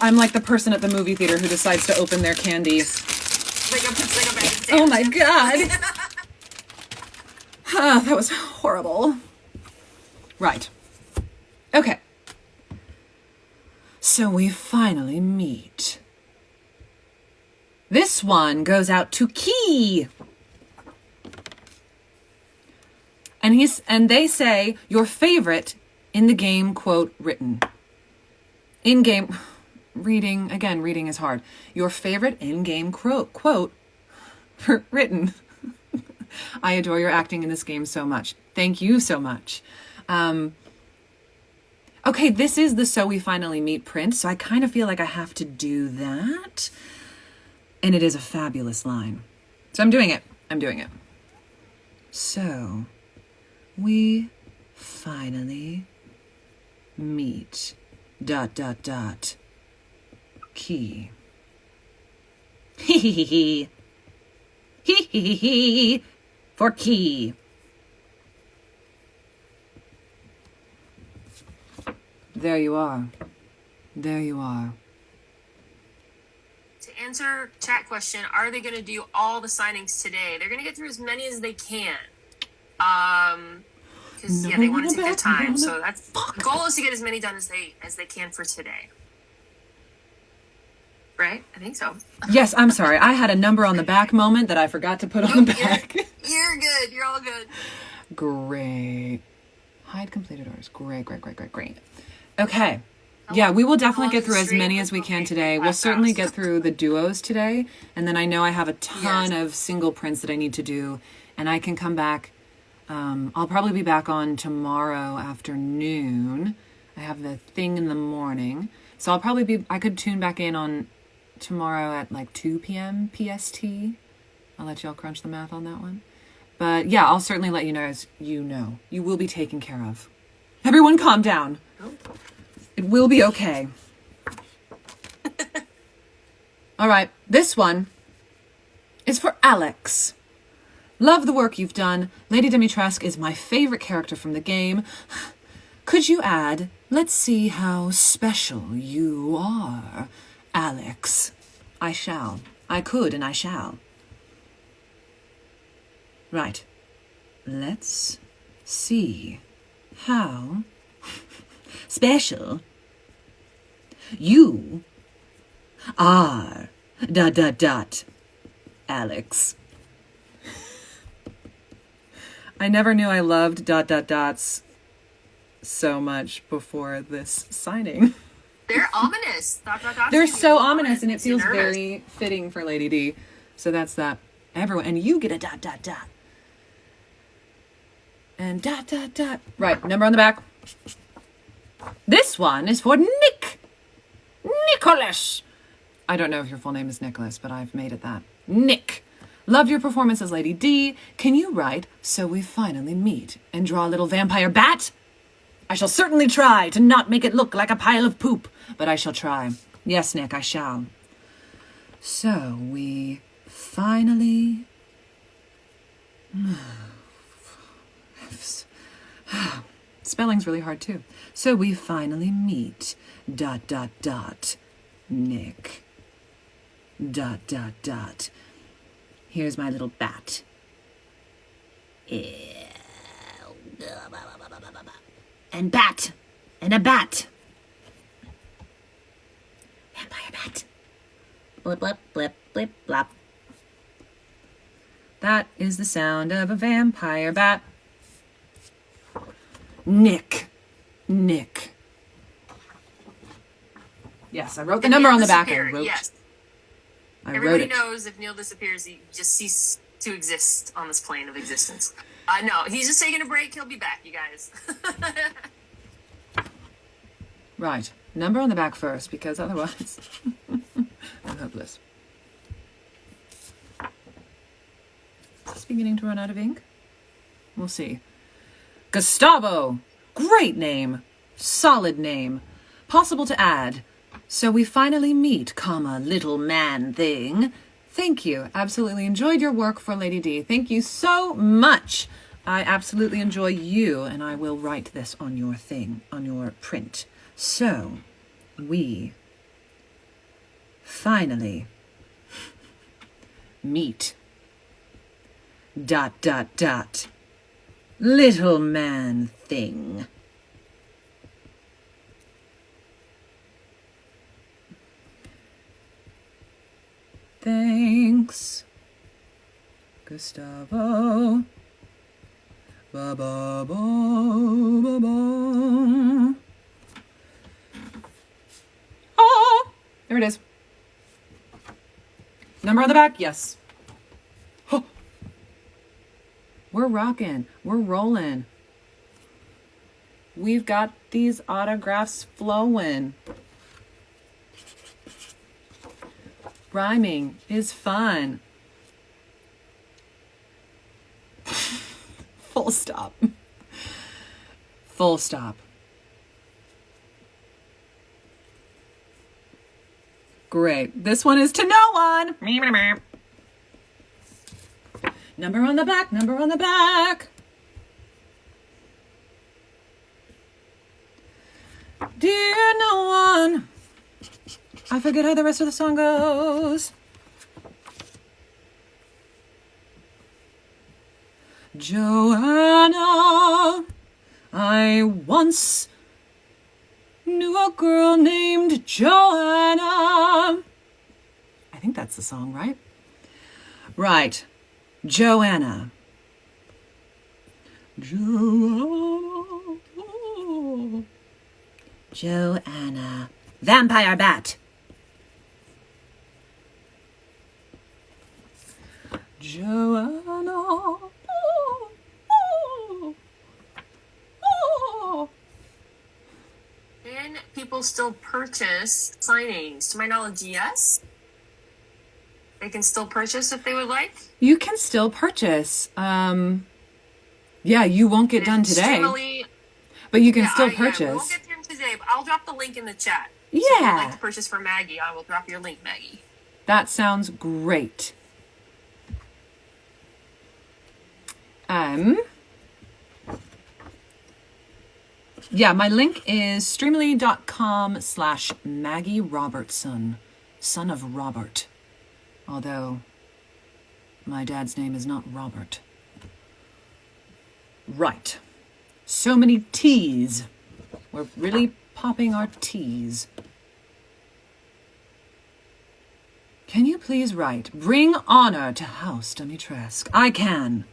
I'm like the person at the movie theater who decides to open their candy. Oh my God. That was horrible. Right. Okay. So we finally meet. This one goes out to Key. And they say your favorite in the game quote written. In-game reading, again, reading is hard. Your favorite in-game quote written. I adore your acting in this game so much. Thank you so much. Okay, this is the So We Finally Meet print, so I kind of feel like I have to do that. And it is a fabulous line. So I'm doing it. So, we finally meet... ... Key. Hee hee hee hee. Hee hee hee hee. For Key. There you are. There you are. To answer chat question, are they going to do all the signings today? They're going to get through as many as they can. Because they want to take their time. So that's the goal is to get as many done as they can for today. Right? I think so. Yes, I'm sorry. I had a number on the back moment that I forgot to put on the back. You're good. You're all good. Great. Hide completed orders. Great. Okay. Yeah, we will definitely get through as many as we can today. We'll certainly get through the duos today. And then I know I have a ton of single prints that I need to do. And I can come back. I'll probably be back on tomorrow afternoon. I have the thing in the morning. So I could tune back in on tomorrow at like 2 p.m. PST. I'll let y'all crunch the math on that one. But yeah, I'll certainly let you know as you know. You will be taken care of. Everyone calm down. It will be okay. All right, this one is for Alex. Love the work you've done. Lady Dimitrescu is my favorite character from the game. Could you add, let's see how special you are, Alex? I shall. I could and I shall. Right. Let's see how special you are, ... Alex. I never knew I loved ... so much before this signing. They're ominous. ... They're so ominous, and it feels very fitting for Lady D. So that's that. Everyone, and you get a ... And ... Right, number on the back. This one is for Nicholas. I don't know if your full name is Nicholas, but I've made it that. Nick. Loved your performance as Lady D. Can you write "So we finally meet" and draw a little vampire bat? I shall certainly try to not make it look like a pile of poop, but I shall try. Yes, Nick, I shall. So we finally... Spelling's really hard too. So we finally meet... Nick... Here's my little bat. And bat. And a bat. Vampire bat. Blip, blip, blip, blip, blop. That is the sound of a vampire bat. Nick. Yes, I wrote the number on the back. Yes. Everybody knows if Neil disappears, he just ceases to exist on this plane of existence. No, he's just taking a break. He'll be back, you guys. Right. Number on the back first, because otherwise I'm hopeless. Is this beginning to run out of ink? We'll see. Gustavo. Great name. Solid name. Possible to add. So we finally meet, little man thing. Thank you. Absolutely enjoyed your work for Lady D. Thank you so much. I absolutely enjoy you, and I will write this on your thing, on your print. So, we finally meet, little man thing. Thanks, Gustavo. Ba ba ba ba ba. Oh, there it is. Number on the back, yes. Oh. We're rocking. We're rolling. We've got these autographs flowing. Rhyming is fun. Full stop. Full stop. Great. This one is to no one. Number on the back. Number on the back. Dear no one. I forget how the rest of the song goes. Joanna, I once knew a girl named Joanna. I think that's the song, right? Right. Joanna. Joanna. Vampire bat. Joanna. Can people still purchase signings? To my knowledge, yes. They can still purchase if they would like. You can still purchase. Yeah, you won't get done today. But you can still purchase. Yeah, we won't get done today, but I'll drop the link in the chat. Yeah. So if you'd like to purchase for Maggie, I will drop your link, Maggie. That sounds great. Yeah, my link is streamily.com/Maggie Robertson, son of Robert. Although my dad's name is not Robert. Right. So many T's. We're really popping our T's. Can you please write, bring honor to House Dimitrescu? I can.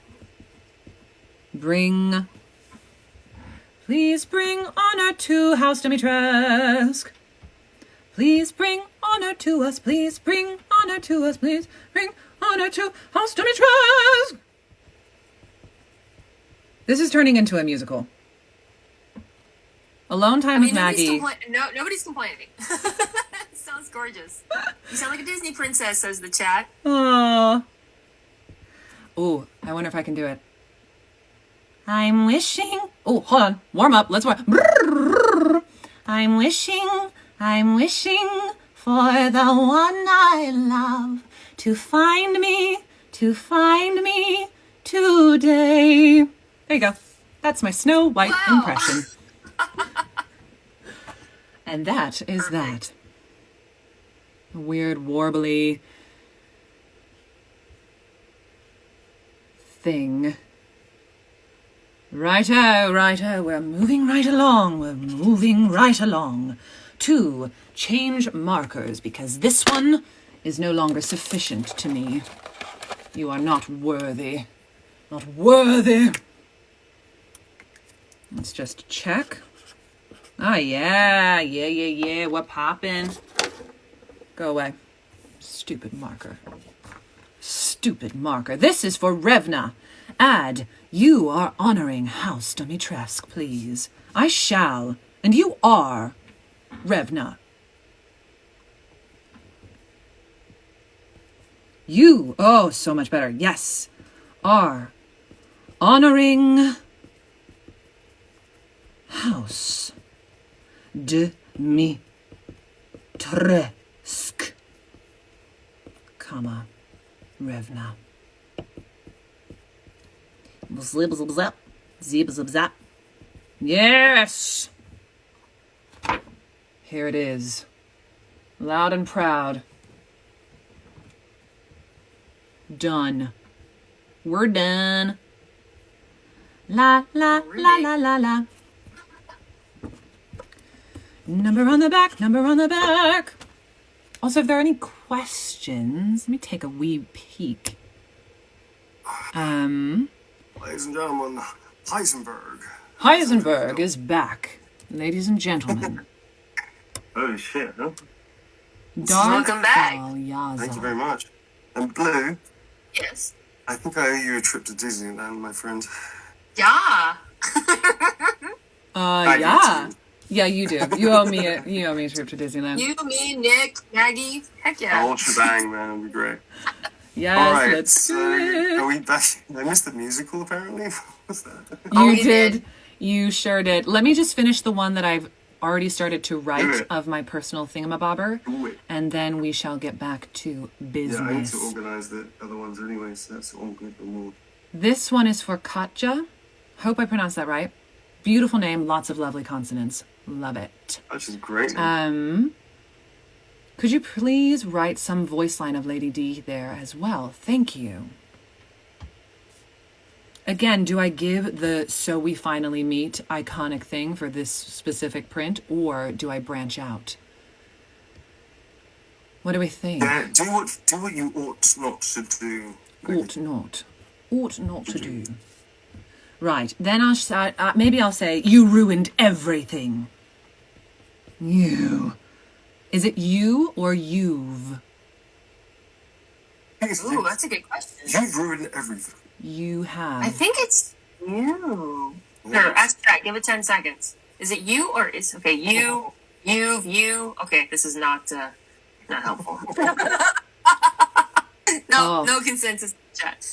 Please bring honor to House Dimitrescu. Please bring honor to us. Please bring honor to us. Please bring honor to House Dimitrescu. This is turning into a musical. Alone time with Maggie. Nobody's complaining. Sounds gorgeous. You sound like a Disney princess, says the chat. Aww. Ooh, I wonder if I can do it. I'm wishing... Oh, hold on. Warm up. Let's warm. I'm wishing for the one I love to find me today. There you go. That's my Snow White impression. And that is that. A weird, warbly thing. Righto. We're moving right along to change markers because this one is no longer sufficient to me. You are not worthy. Not worthy. Let's just check. Oh, yeah. What poppin'? Go away. Stupid marker. This is for Revna. Add, you are honoring House Dimitrescu, please. I shall, and you are, Revna. You, oh, so much better, yes, are honoring House Dimitrescu, comma, Revna. Zip. Yes! Here it is. Loud and proud. Done. We're done. La. Number on the back. Also, if there are any questions, let me take a wee peek. Ladies and gentlemen, Heisenberg. Heisenberg is back, ladies and gentlemen. Holy shit, huh? Welcome back. Thank you very much. And Blue, Yes. I think I owe you a trip to Disneyland, my friend. Yeah. Yeah. Yeah, you do. You owe me a trip to Disneyland. You, me, Nick, Maggie. Heck The yeah. whole shebang, man. It'd be great. Yes, All right, let's so do it. are we back? I missed the musical, apparently. What was that? You you did. did. You sure did. Let me just finish the one that I've already started to Do write it. of my personal thingamabobber, Do it. and then we shall get back to Yeah, I need business. to organise the other ones anyway, so that's all good. This one is for Katja. Hope I pronounced that right. Beautiful name, lots of lovely consonants. Love it. Which is great. Could you please write some voice line of Lady D there as well? Thank you. Again, do I give the "so we finally meet" iconic thing for this specific print, or do I branch out? What do we think? Yeah, do what you ought not to do. Ought not to do. Right, then I'll say, you ruined everything. You. Is it you or you've? Ooh, that's a good question. You've ruined everything. You have. I think it's you. No, ask chat. Give it 10 seconds. Is it you or is okay? You. Okay, this is not helpful. No consensus chat.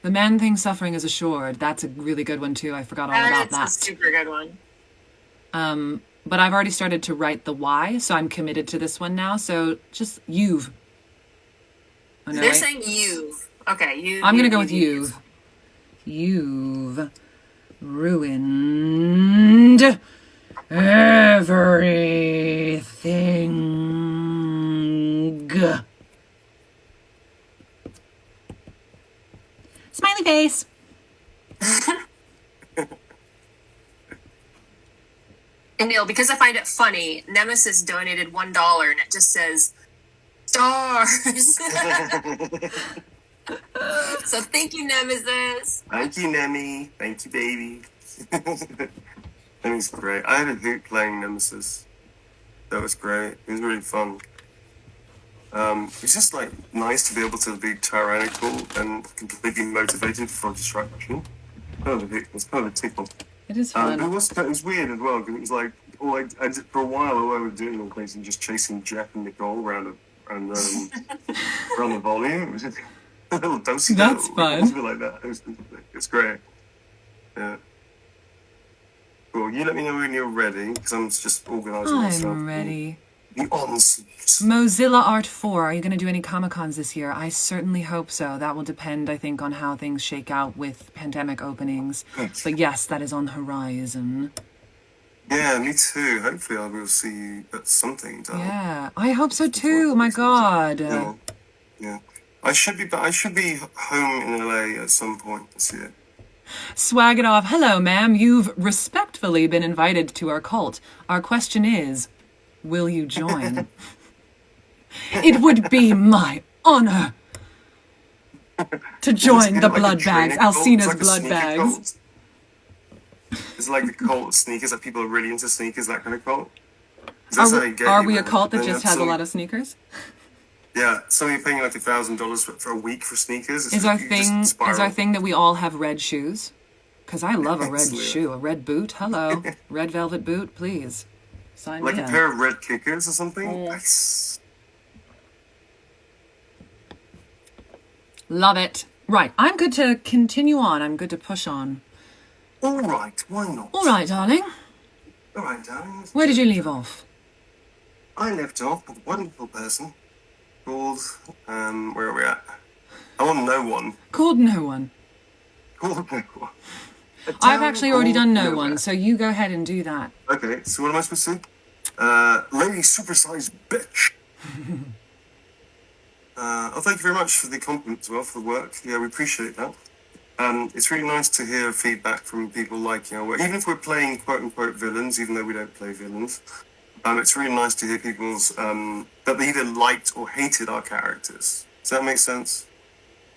The man thing suffering is assured. That's a really good one too. I forgot all about that. That's a super good one. But I've already started to write the why, so I'm committed to this one now. So just you've. Oh, no, They're right? saying you've. Okay, you. I'm gonna go with you've. You've ruined everything. Smiley face. And Neil, because I find it funny, Nemesis donated $1 and it just says stars. So thank you, Nemesis. Thank you, Nemi. Thank you, baby. Nemi's great. I had a hoot playing Nemesis. That was great. It was really fun. It's just like nice to be able to be tyrannical and completely motivated for distraction. It's kind of a tickle. It is fun. It was weird as well because it was like for a while all I was doing was basically just chasing Jeff and Nicole around around the volume. It was just a little dosey. That's fun. It was like that. It's great. Yeah. Cool. You let me know when you're ready because I'm just organising myself. I'm ready. The on-suits. Mozilla Art 4. Are you going to do any Comic-Cons this year? I certainly hope so. That will depend, I think, on how things shake out with pandemic openings. But yes, that is on the horizon. Yeah, me too. Hopefully I will see you at something. Yeah, I hope so too. My God. Yeah. I should be home in LA at some point this year. Swag it off. Hello, ma'am. You've respectfully been invited to our cult. Our question is, will you join? It would be my honor to join the blood bags, Alcina's blood bags. It's like the cult of sneakers, that people are really into sneakers, that kind of cult. Are we a cult that just has a lot of sneakers? Yeah, somebody paying like $1,000 for a week for sneakers. Is our thing that we all have red shoes? Because I love a red shoe, a red boot. Hello, red velvet boot, please. Sign me like a pair of red kickers or something. Nice. Love it. Right, I'm good to continue on. I'm good to push on. All right, why not? All right, darling. All right, darling. Where did you leave off? I left off with a wonderful person called, where are we at? I want No One. Called No One. Called No One. I've actually already done No One, so you go ahead and do that. Okay, so what am I supposed to say? Lady Supersized Bitch. Thank you very much for the compliment as well, for the work. Yeah, we appreciate that. It's really nice to hear feedback from people like, even if we're playing quote-unquote villains, even though we don't play villains, it's really nice to hear people's, that they either liked or hated our characters. Does that make sense?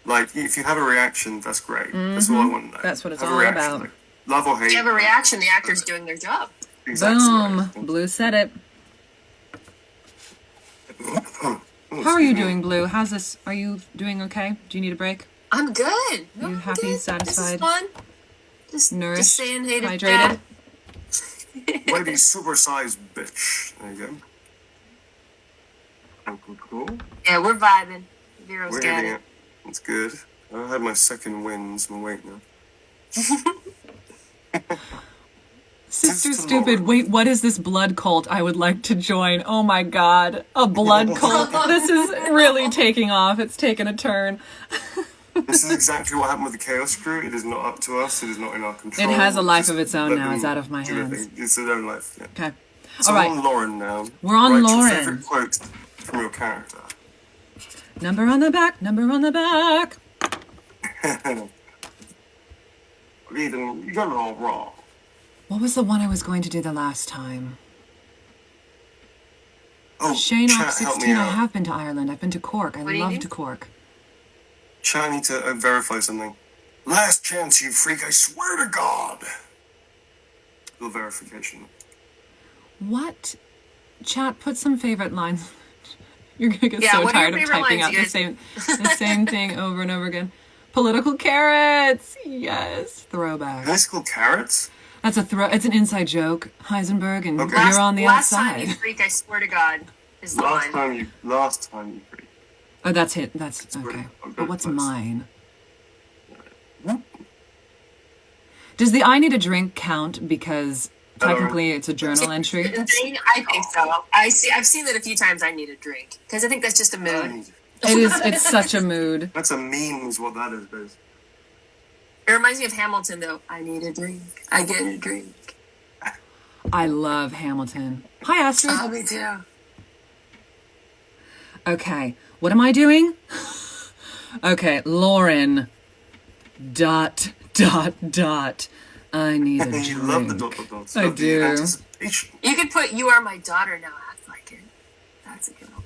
Like, if you have a reaction, that's great. Mm-hmm. That's all I want to know. That's what it's all about. Like, love or hate. If you have a reaction, the actor's doing their job. Exactly. Boom. Right. Blue said it. How are you doing, Blue? How's this? Are you doing okay? Do you need a break? I'm good. No, you happy, good. Satisfied? This is fun. Nourished, just saying hey to hydrated? Lady Supersized Bitch. There you go. Cool. Yeah, we're vibing. Vero's got it. It's good. I had my second wins. I'm waiting now. Sister Stupid, wait, what is this blood cult I would like to join? Oh my God, a blood cult. This is really taking off. It's taken a turn. This is exactly what happened with the Chaos Crew. It is not up to us. It is not in our control. It has a life of its own now. It's out of my hands. It's its own life. Yeah. Okay. So all right. we're on Lauren now. We're on Lauren. Your favorite quote from your character? Number on the back. Number on the back. Ethan, you got it all wrong. What was the one I was going to do the last time? Oh, Shane chat, Ox help me 16. I out. have been to Ireland. I've been to Cork. I loved Cork. Chat, I need to verify something. Last chance, you freak, I swear to God. Little verification. What? Chat, put some favorite lines. You're going to get so tired of typing out the same thing over and over again. Political carrots. Yes. Throwback. Political carrots? That's it's an inside joke. Heisenberg and you're on the outside. Last time you freak, I swear to God, is the last line. Last time you freak. Oh, that's it. That's okay. But what's mine? Does the I need a drink count because technically it's a journal entry? I think so. I've seen that a few times. I need a drink because I think that's just a mood. It is. It's such a mood. That's a meme, is what that is. Basically. It reminds me of Hamilton, though. I need a drink. I get a drink. I love Hamilton. Hi, Astrid. Oh, me too. Okay, what am I doing? Okay, Lauren. ... I need a drink. You love the ... I do. You could put "You are my daughter" now. Act like it. That's a good one.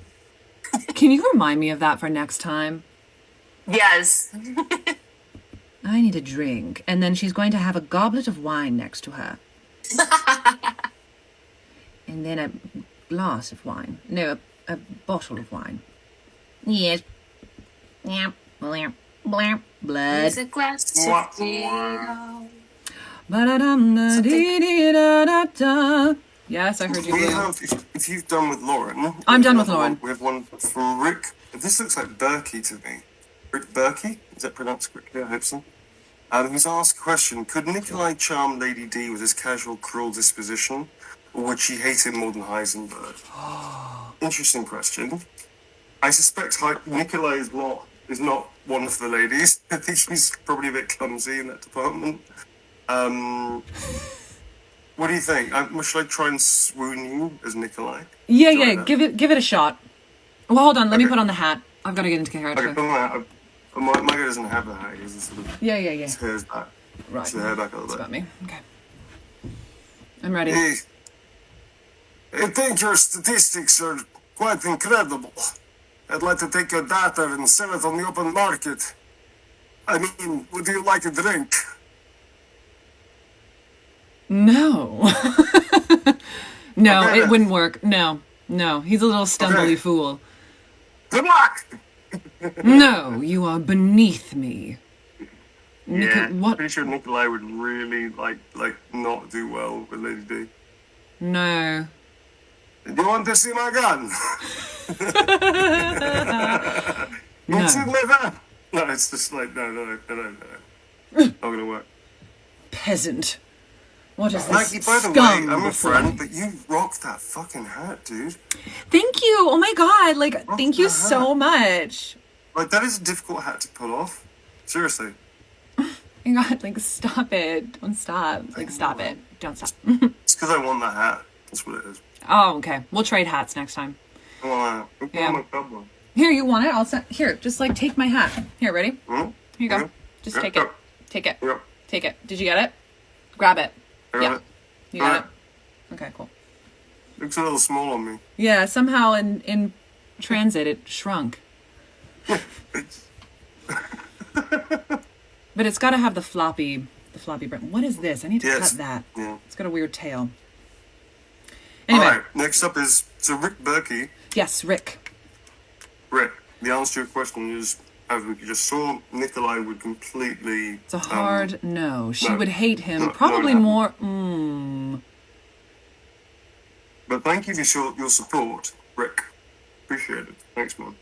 Can you remind me of that for next time? Yes. I need a drink. And then she's going to have a goblet of wine next to her. And then a glass of wine. No, a bottle of wine. Yes. Blood. There's a glass of Ba-da-dum-da-dee-dee-da-da-da. Yes, I heard you. We have, if you've done with Lauren. I'm done with Lauren. We have one from Rick. This looks like Berkey to me. Rick Berkey? Is that pronounced correctly? I hope so. He's asked a question. Could Nikolai charm Lady D with his casual, cruel disposition? Or would she hate him more than Heisenberg? Interesting question. I suspect Nikolai is not one for the ladies. I think he's probably a bit clumsy in that department. What do you think? Should I try and swoon you as Nikolai? Yeah. Give it a shot. Well, hold on. Let me put on the hat. I've got to get into character. Okay, put on the hat. My guy doesn't have the hat. He's sort of his hair's back. Right. His hair back a little bit. It's about me. Okay. I'm ready. I think your statistics are quite incredible. I'd like to take your data and sell it on the open market. I mean, would you like a drink? No. No, Okay, it wouldn't work. No. He's a little stumbly fool. Good luck! No, you are beneath me. I'm pretty sure Nikolai would really, like not do well with Lady D. No. Do you want to see my gun? No. No, it's just like, no. Not gonna work. Peasant. What is this Maggie, by the way, I'm a friend, but you rocked that fucking hat, dude. Thank you. Oh my god. Like, thank you so much. Like, that is a difficult hat to pull off. Seriously. Oh my god, like, stop it. Don't stop. Like, stop it. Don't stop. It's because I want the hat. That's what it is. Oh, okay. We'll trade hats next time. I want that. Yeah. My problem. Here, you want it? I'll send. Here, just like take my hat. Here, ready? Hmm? Here you go. Yeah. Just Yeah, take yeah. it. Take it. Yeah. Take it. Did you get it? Grab it. I got Yeah. it. You got it? Okay, cool. Looks a little small on me. Yeah, somehow in transit it shrunk. But it's got to have the floppy brim. What is this? I need to cut that. Yeah. It's got a weird tail. Anyway. Alright, next up is, so Rick Berkey. Yes, Rick. Rick, the answer to your question is, as we just saw, Nikolai would completely... It's a hard no. She no. would hate him. No, Probably no. more... But thank you for your support, Rick. Appreciate it. Thanks, man.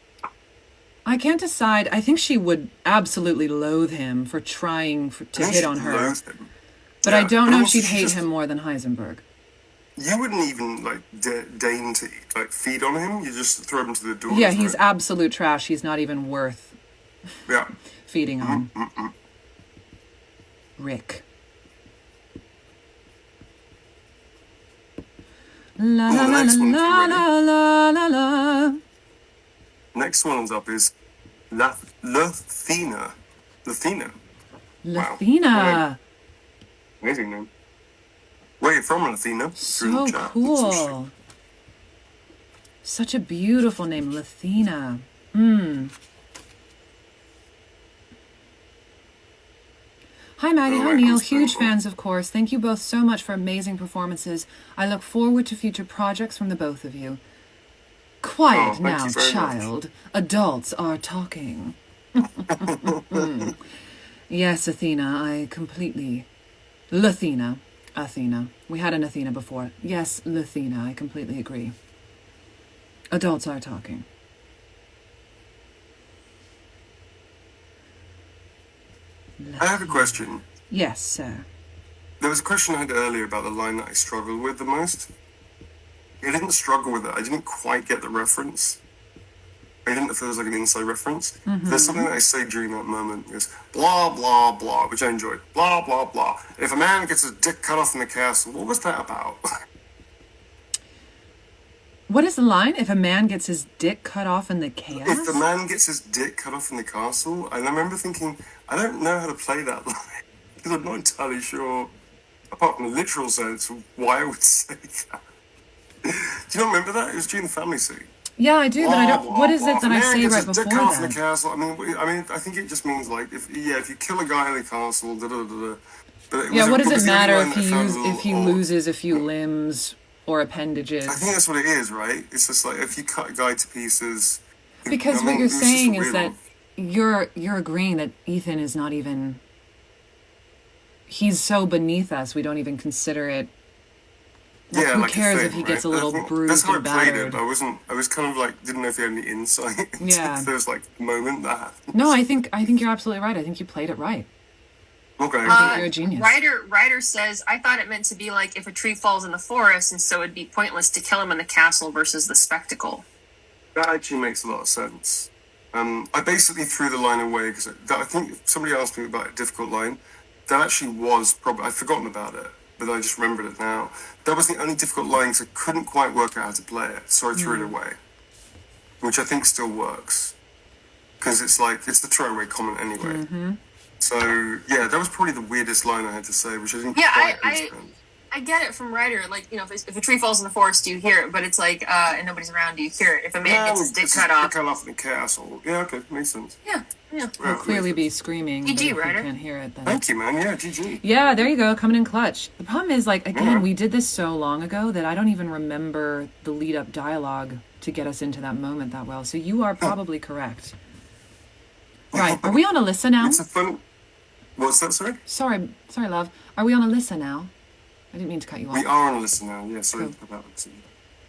I can't decide. I think she would absolutely loathe him for trying to hit on her. Loathe him. But Yeah, I don't but know if also she'd hate just- him more than Heisenberg. You wouldn't even, like, deign to, like, feed on him. You just throw him to the door. Yeah, he's absolute trash. He's not even worth Yeah. feeding on. Rick. La la the la next one's la ready. la la la la. Next one's up is Lathina. Lathina. Lathina. Amazing name. Where are you from, Lathina? So cool. Such a beautiful name, Lathina. Hi Maggie, hi Neil. Huge fans, of course. Thank you both so much for amazing performances. I look forward to future projects from the both of you. Quiet thank now, you very child. Adults are talking. Yes, Athena, I completely... Lathina. Athena. We had an Athena before. Yes, Lathina, I completely agree. Adults are talking. I have a question. Yes, sir. There was a question I had earlier about the line that I struggled with the most. I didn't struggle with it. I didn't quite get the reference. I didn't know if it was like an inside reference. There's something that I say during that moment. It's blah, blah, blah, which I enjoyed. Blah, blah, blah. If a man gets his dick cut off in the castle, what was that about? What is the line? If a man gets his dick cut off in the chaos? If the man gets his dick cut off in the castle, and I remember thinking, I don't know how to play that line. Because I'm not entirely sure, apart from the literal sense, why I would say that. Do you not remember that? It was during the family scene. Yeah, I do, but I don't... Blah, What is blah, it that blah. I Man say gets right his dick before cut off in the that? castle. I mean, I think it just means like if you kill a guy in the castle, da da da da. But it Yeah, was what does was it the only matter line if that he I found a little if he odd. loses a few limbs or appendages? I think that's what it is, right? It's just like if you cut a guy to pieces. Because I mean, what it you're was just saying a is weird that you're agreeing that Ethan is not even he's so beneath us, we don't even consider it. Like, Yeah, who like cares a thing, if he gets a right? little That's bruised how I and played battered? it. I was kind of like, didn't know if he had any insight. Yeah. There was like a moment that happened. No, I think you're absolutely right. I think you played it right. Okay. You're a genius. Ryder says, I thought it meant to be like if a tree falls in the forest, and so it'd be pointless to kill him in the castle versus the spectacle. That actually makes a lot of sense. I basically threw the line away because I think somebody asked me about a difficult line. That actually was probably, I'd forgotten about it, but I just remembered it now. That was the only difficult line because I couldn't quite work out how to play it, so I threw it away. Which I think still works. Because it's like, it's the throwaway comment anyway. So, yeah, that was probably the weirdest line I had to say, which I didn't quite understand. I get it from Ryder. Like, if a tree falls in the forest, do you hear it? But it's like, and nobody's around, do you hear it? If a man gets his dick cut off. Cut off in the castle. Yeah, okay, makes sense. Yeah. He'll clearly be screaming. GG, but if you Ryder. can't hear it, then... Thank you, man. Yeah, GG. Yeah, there you go, coming in clutch. The problem is, like, again, we did this so long ago that I don't even remember the lead-up dialogue to get us into that moment that well. So you are probably correct. Right, are we on Alyssa now? It's a fun... What's that, sorry? Sorry, love. Are we on Alyssa now? I didn't mean to cut you off. We are on Alyssa now, yeah, sorry Cool. about that.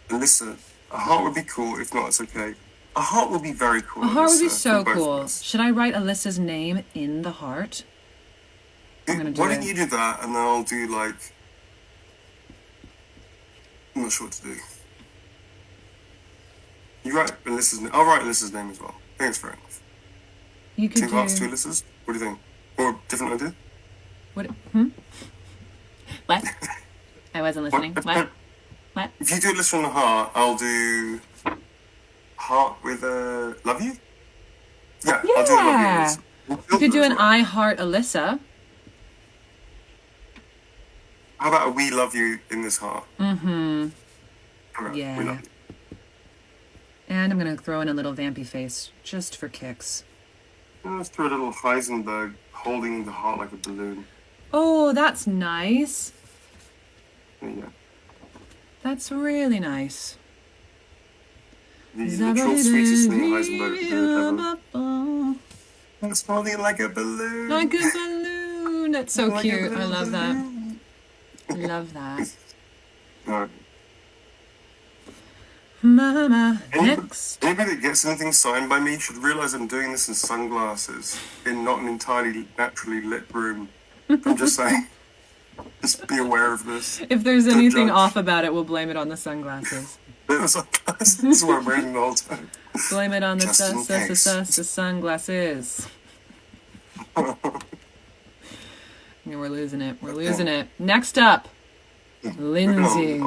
Alyssa, a heart would be cool, if not, it's okay. A heart would be very cool. A heart would be Alyssa, so for both of cool. us. Should I write Alyssa's name in the heart? I'm gonna do Why don't it. you do that, and then I'll do, like... I'm not sure what to do. You write Alyssa's name. I'll write Alyssa's name as well. I think it's fair enough. You could Two hearts, two do... Alyssas? What do you think? Or a different idea? What? What? I wasn't listening. What? What? If you do Alyssa on the heart, I'll do... Heart with a... Love you? Yeah, I'll do Love You, Yeah. Alyssa. We'll You could do an as well. I Heart Alyssa. How about a We Love You in this heart? Mm-hmm. Okay, Yeah. We love you. And I'm going to throw in a little vampy face, just for kicks. Let's throw a little Heisenberg holding the heart like a balloon. Oh, that's nice. There you go. That's really nice. The literal sweetest thing Heisenberg could do ever. It's holding like a balloon. Like a balloon. That's so Like a cute. I little love that. balloon. I love that. Alright. Mama, next. Anybody that gets anything signed by me should realize I'm doing this in sunglasses in not an entirely naturally lit room. I'm just saying. Just be aware of this. If there's Don't anything judge. off about it, we'll blame it on the sunglasses. The sunglasses. This is what I'm wearing the whole time. Blame it on the Just in case. sunglasses. Yeah, we're losing it. We're losing it. Next up, Lindsay.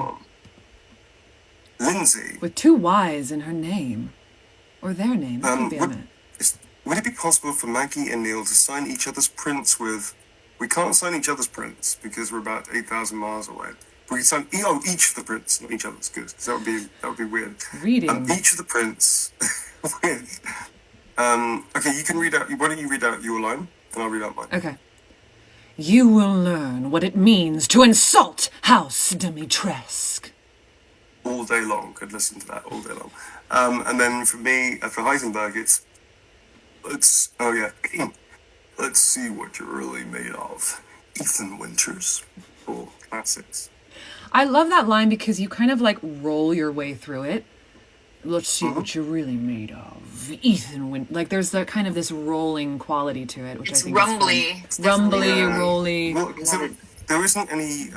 Lindsay. With two Y's in her name. Or their name. That could be on it. Would it be possible for Maggie and Neil to sign each other's prints with... We can't sign each other's prints because we're about 8,000 miles away. But we can sign each of the prints, not each other's. Good, because that would be weird. Reading. Each of the prints with... okay, you can read out... Why don't you read out your line, and I'll read out mine. Okay. You will learn what it means to insult House Dimitrescu. All day long. Could listen to that all day long. And then for me, for Heisenberg, it's... Oh, yeah. Let's see what you're really made of. Ethan Winters. Cool. Classics. I love that line because you kind of like roll your way through it. Let's see what you're really made of. Ethan Winters. Like there's that kind of this rolling quality to it, which It's I think rumbly. is It's fun. definitely- Rumbly, Yeah. rolly. Well, there isn't any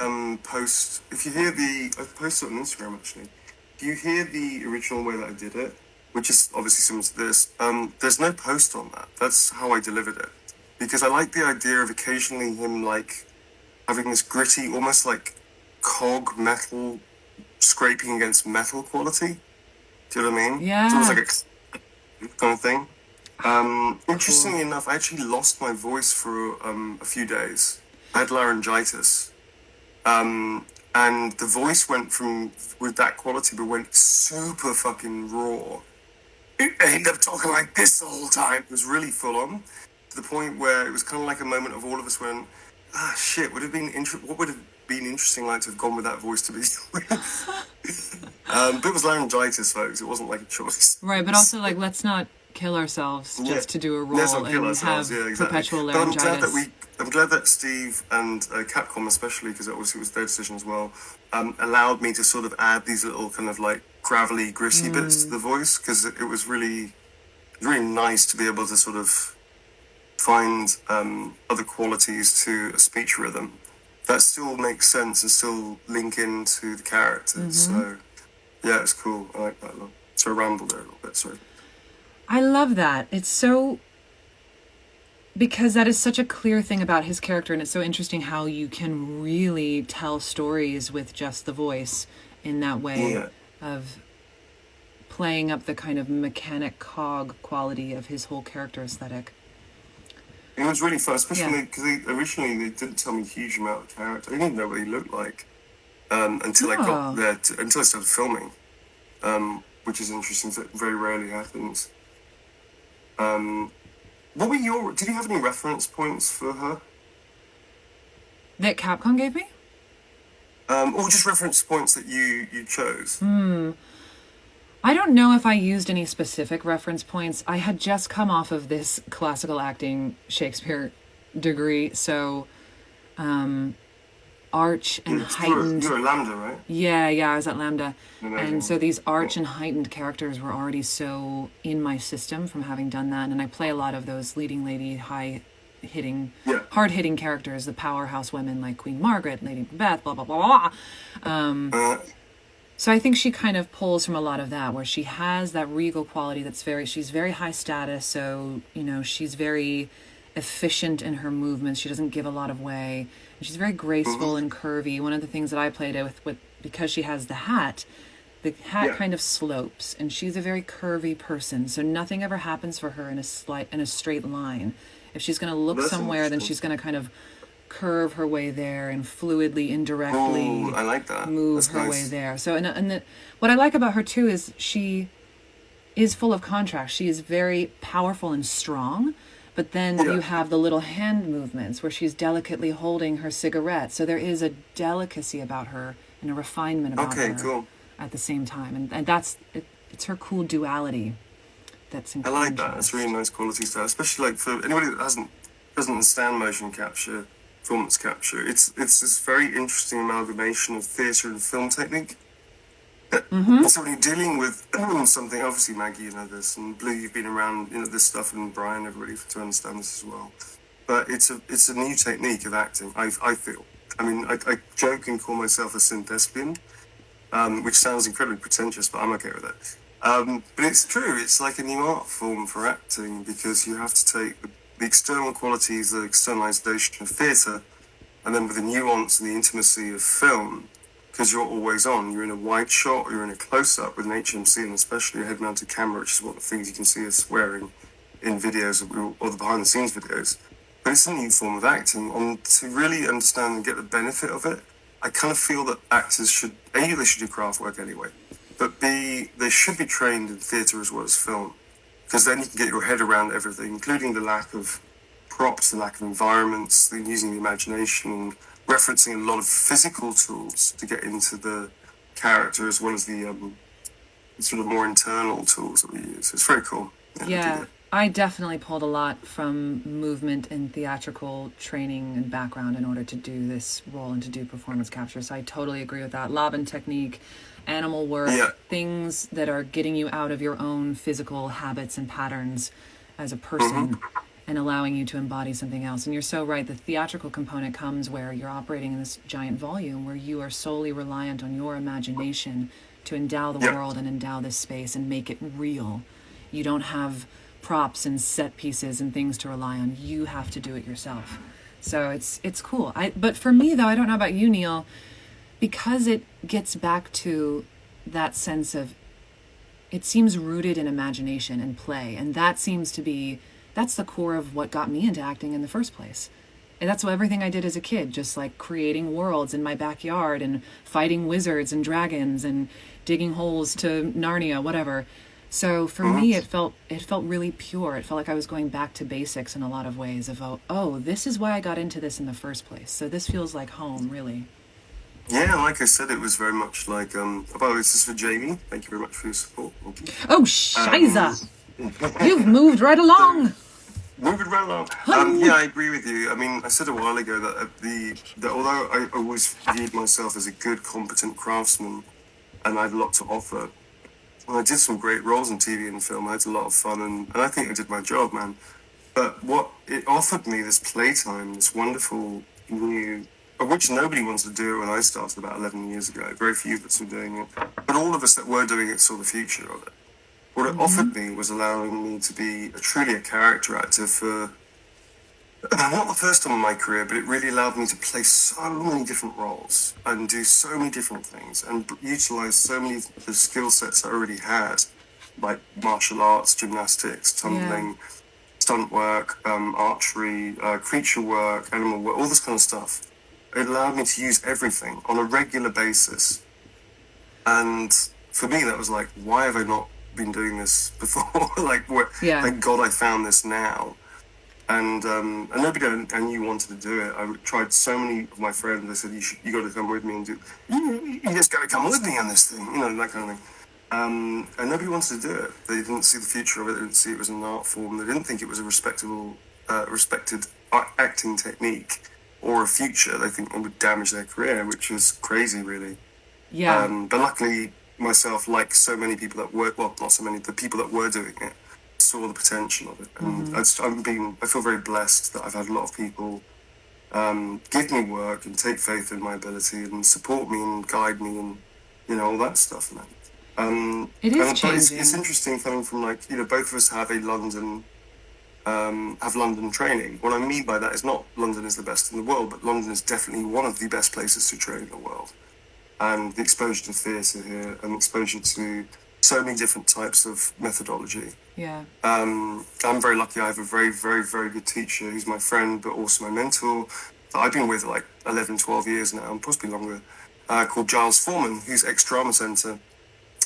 post. If you hear I posted it on Instagram actually. If you hear the original way that I did it, which is obviously similar to this, there's no post on that. That's how I delivered it. Because I like the idea of occasionally him like having this gritty, almost like cog metal scraping against metal quality. Do you know what I mean? Yeah. It's almost like a kind of thing. Interestingly enough, I actually lost my voice for a few days. I had laryngitis. And the voice went with that quality, but went super fucking raw. I ended up talking like this the whole time. It was really full on. To the point where it was kind of like a moment of all of us went, shit, what would have been interesting like to have gone with that voice to be but it was laryngitis, folks. It wasn't like a choice. Right, but also like let's not kill ourselves Yeah. just to do a Let's role not kill and ourselves. have Yeah, exactly. perpetual But laryngitis. I'm glad that Steve and Capcom, especially because obviously it was their decision as well, allowed me to sort of add these little kind of like gravelly, gritty bits to the voice, because it was really nice to be able to sort of find other qualities to a speech rhythm that still makes sense and still link into the characters. So yeah, it's cool. I like that a lot. So I rambled there a little bit. Sorry. I love that. It's so, because that is such a clear thing about his character, and it's so interesting how you can really tell stories with just the voice in that way Yeah. of playing up the kind of mechanic cog quality of his whole character aesthetic. It was really fun, especially Yeah. because originally they didn't tell me a huge amount of character. I didn't even know what he looked like until I got Oh. there, until I started filming, which is interesting. That very rarely happens. What were your? Did you have any reference points for her, That Capcom gave me? or just reference points that you chose? I don't know if I used any specific reference points. I had just come off of this classical acting Shakespeare degree, so arch and heightened. You were a Lambda, right? Yeah, I was at Lambda. Amazing. And so these arch and heightened characters were already so in my system from having done that. And I play a lot of those leading lady, Yeah. hard-hitting characters, the powerhouse women like Queen Margaret, Lady Macbeth, blah, blah, blah, blah. So I think she kind of pulls from a lot of that, where she has that regal quality she's very high status. So, she's very efficient in her movements. She doesn't give a lot of way. And she's very graceful and curvy. One of the things that I played with because she has the hat kind of slopes, and she's a very curvy person. So nothing ever happens for her in a straight line. If she's going to look That's somewhere, then interesting. she's going to kind of curve her way there and fluidly, indirectly I like that. move That's her nice. way there. So, what I like about her too is she is full of contrast. She is very powerful and strong, but then you have the little hand movements where she's delicately holding her cigarette. So there is a delicacy about her and a refinement about her Cool. at the same time. And that's, it's her cool duality that's I in like that. contrast. It's really nice quality stuff, especially like for anybody that doesn't understand motion capture, performance capture. It's this very interesting amalgamation of theatre and film technique. And so when you're dealing with something, obviously Maggie, you know this, and Blue, you've been around, this stuff, and Brian, everybody to understand this as well. But it's a new technique of acting. I feel. I mean, I joke and call myself a synth thespian, which sounds incredibly pretentious, but I'm okay with it. But it's true. It's like a new art form for acting, because you have to take the external qualities, the externalization of theatre, and then with the nuance and the intimacy of film, because you're always on. You're in a wide shot, or you're in a close-up with an HMC, and especially a head-mounted camera, which is what the things you can see us wearing in videos or the behind-the-scenes videos. But it's a new form of acting, and to really understand and get the benefit of it, I kind of feel that actors should, A, they should do craft work anyway, but B, they should be trained in theatre as well as film, because then you can get your head around everything, including the lack of props, the lack of environments, the using the imagination, and referencing a lot of physical tools to get into the character, as well as the sort of more internal tools that we use. It's very cool. Yeah, I definitely pulled a lot from movement and theatrical training and background in order to do this role and to do performance capture. So I totally agree with that. Lobbing technique, animal work, things that are getting you out of your own physical habits and patterns as a person and allowing you to embody something else. And you're so right. The theatrical component comes where you're operating in this giant volume where you are solely reliant on your imagination to endow the world and endow this space and make it real. You don't have props and set pieces and things to rely on. You have to do it yourself. So it's cool. But for me, though, I don't know about you, Neil, because it gets back to that sense of, it seems rooted in imagination and play. And that seems to be, that's the core of what got me into acting in the first place. And that's what everything I did as a kid, just like creating worlds in my backyard and fighting wizards and dragons and digging holes to Narnia, whatever. So for me, it felt really pure. It felt like I was going back to basics in a lot of ways of, oh, this is why I got into this in the first place. So this feels like home, really. Yeah, like I said, it was very much like, by the way, this is for Jamie. Thank you very much for your support. Thank you. Oh, Shiza! You've moved right along. Moving right along. Yeah, I agree with you. I mean, I said a while ago that although I always viewed myself as a good, competent craftsman, and I had a lot to offer, and I did some great roles in TV and film. I had a lot of fun, and I think I did my job, man. But what it offered me, this playtime, this wonderful new, of which nobody wanted to do it when I started about 11 years ago. Very few of us were doing it, but all of us that were doing it saw the future of it. What it offered me was allowing me to be truly a character actor for not the first time in my career, but it really allowed me to play so many different roles and do so many different things and utilize so many of the skill sets I already had, like martial arts, gymnastics, tumbling, stunt work, archery, creature work, animal work, all this kind of stuff. It allowed me to use everything on a regular basis. And for me, that was like, why have I not been doing this before? Thank God I found this now. And nobody I knew wanted to do it. I tried so many of my friends. I said, you got to come with me and do. You just got to come with me on this thing, that kind of thing. And nobody wanted to do it. They didn't see the future of it. They didn't see it was an art form. They didn't think it was a respected acting technique or a future. They think it would damage their career, which was crazy, really. Yeah. But luckily, myself, like so many people that were, well, not so many, the people that were doing it, saw the potential of it. And I feel very blessed that I've had a lot of people give me work and take faith in my ability and support me and guide me and, all that stuff, man. It is changing. It's interesting coming from both of us have London training. What I mean by that is not London is the best in the world, but London is definitely one of the best places to train in the world. And the exposure to theatre here and exposure to so many different types of methodology. Yeah. I'm very lucky. I have a very, very, very good teacher who's my friend, but also my mentor that I've been with like 11, 12 years now, and possibly longer, called Giles Foreman, who's ex-Drama Centre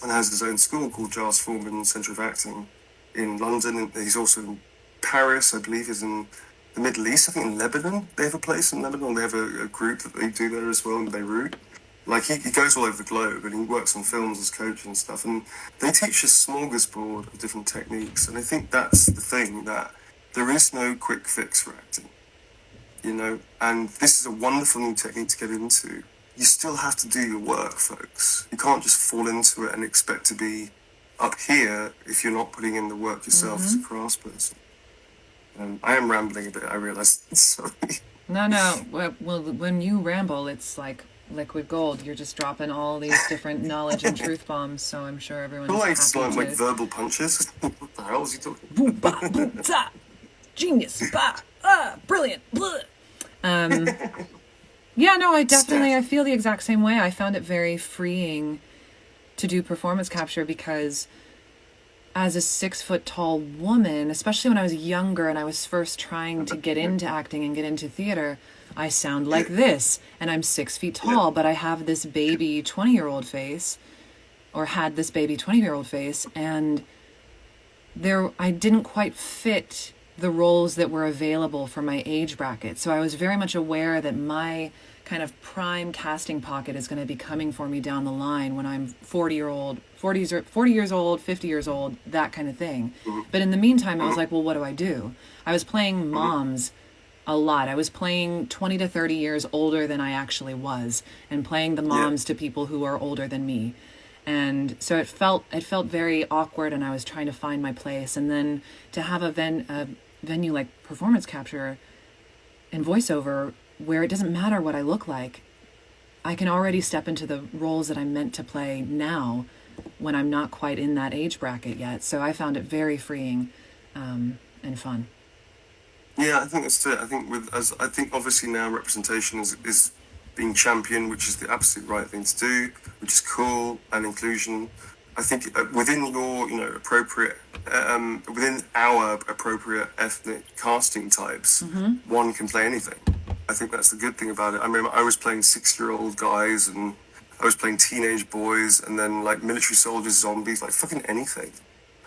and has his own school called Giles Foreman Centre of Acting in London. And he's also in Paris, I believe he's in the Middle East, I think in Lebanon. They have a place in Lebanon. They have a group that they do there as well in Beirut. Like, he goes all over the globe and he works on films as coach and stuff. And they teach a smorgasbord of different techniques. And I think that's the thing, that there is no quick fix for acting, And this is a wonderful new technique to get into. You still have to do your work, folks. You can't just fall into it and expect to be up here if you're not putting in the work yourself as a craftsperson. I am rambling a bit, I realise. Sorry. No. Well, when you ramble, it's like liquid gold. You're just dropping all these different knowledge and truth bombs, so I'm sure everyone's happy to... like verbal punches. What the hell is he talking about? Boom, ba, boom, ta. Genius, ba, brilliant, blah. Yeah, no, I feel the exact same way. I found it very freeing to do performance capture because as a 6-foot-tall woman, especially when I was younger and I was first trying to get into acting and get into theater, I sound like this, and I'm 6 feet tall, but I have this baby 20-year-old face, or had this baby 20-year-old face, and I didn't quite fit the roles that were available for my age bracket. So I was very much aware that my kind of prime casting pocket is going to be coming for me down the line when I'm 40 years old, 50 years old, that kind of thing. But in the meantime, I was like, well, what do I do? I was playing moms a lot. I was playing 20 to 30 years older than I actually was, and playing the moms to people who are older than me. And so it felt very awkward, and I was trying to find my place. And then to have a venue like performance capture and voiceover, where it doesn't matter what I look like, I can already step into the roles that I'm meant to play now when I'm not quite in that age bracket yet. So I found it very freeing and fun. Yeah, I think that's it. I think obviously now representation is being championed, which is the absolute right thing to do, which is cool, and inclusion. I think within your, appropriate, within our appropriate ethnic casting types, one can play anything. I think that's the good thing about it. I remember I was playing 6-year-old guys, and I was playing teenage boys, and then like military soldiers, zombies, like fucking anything.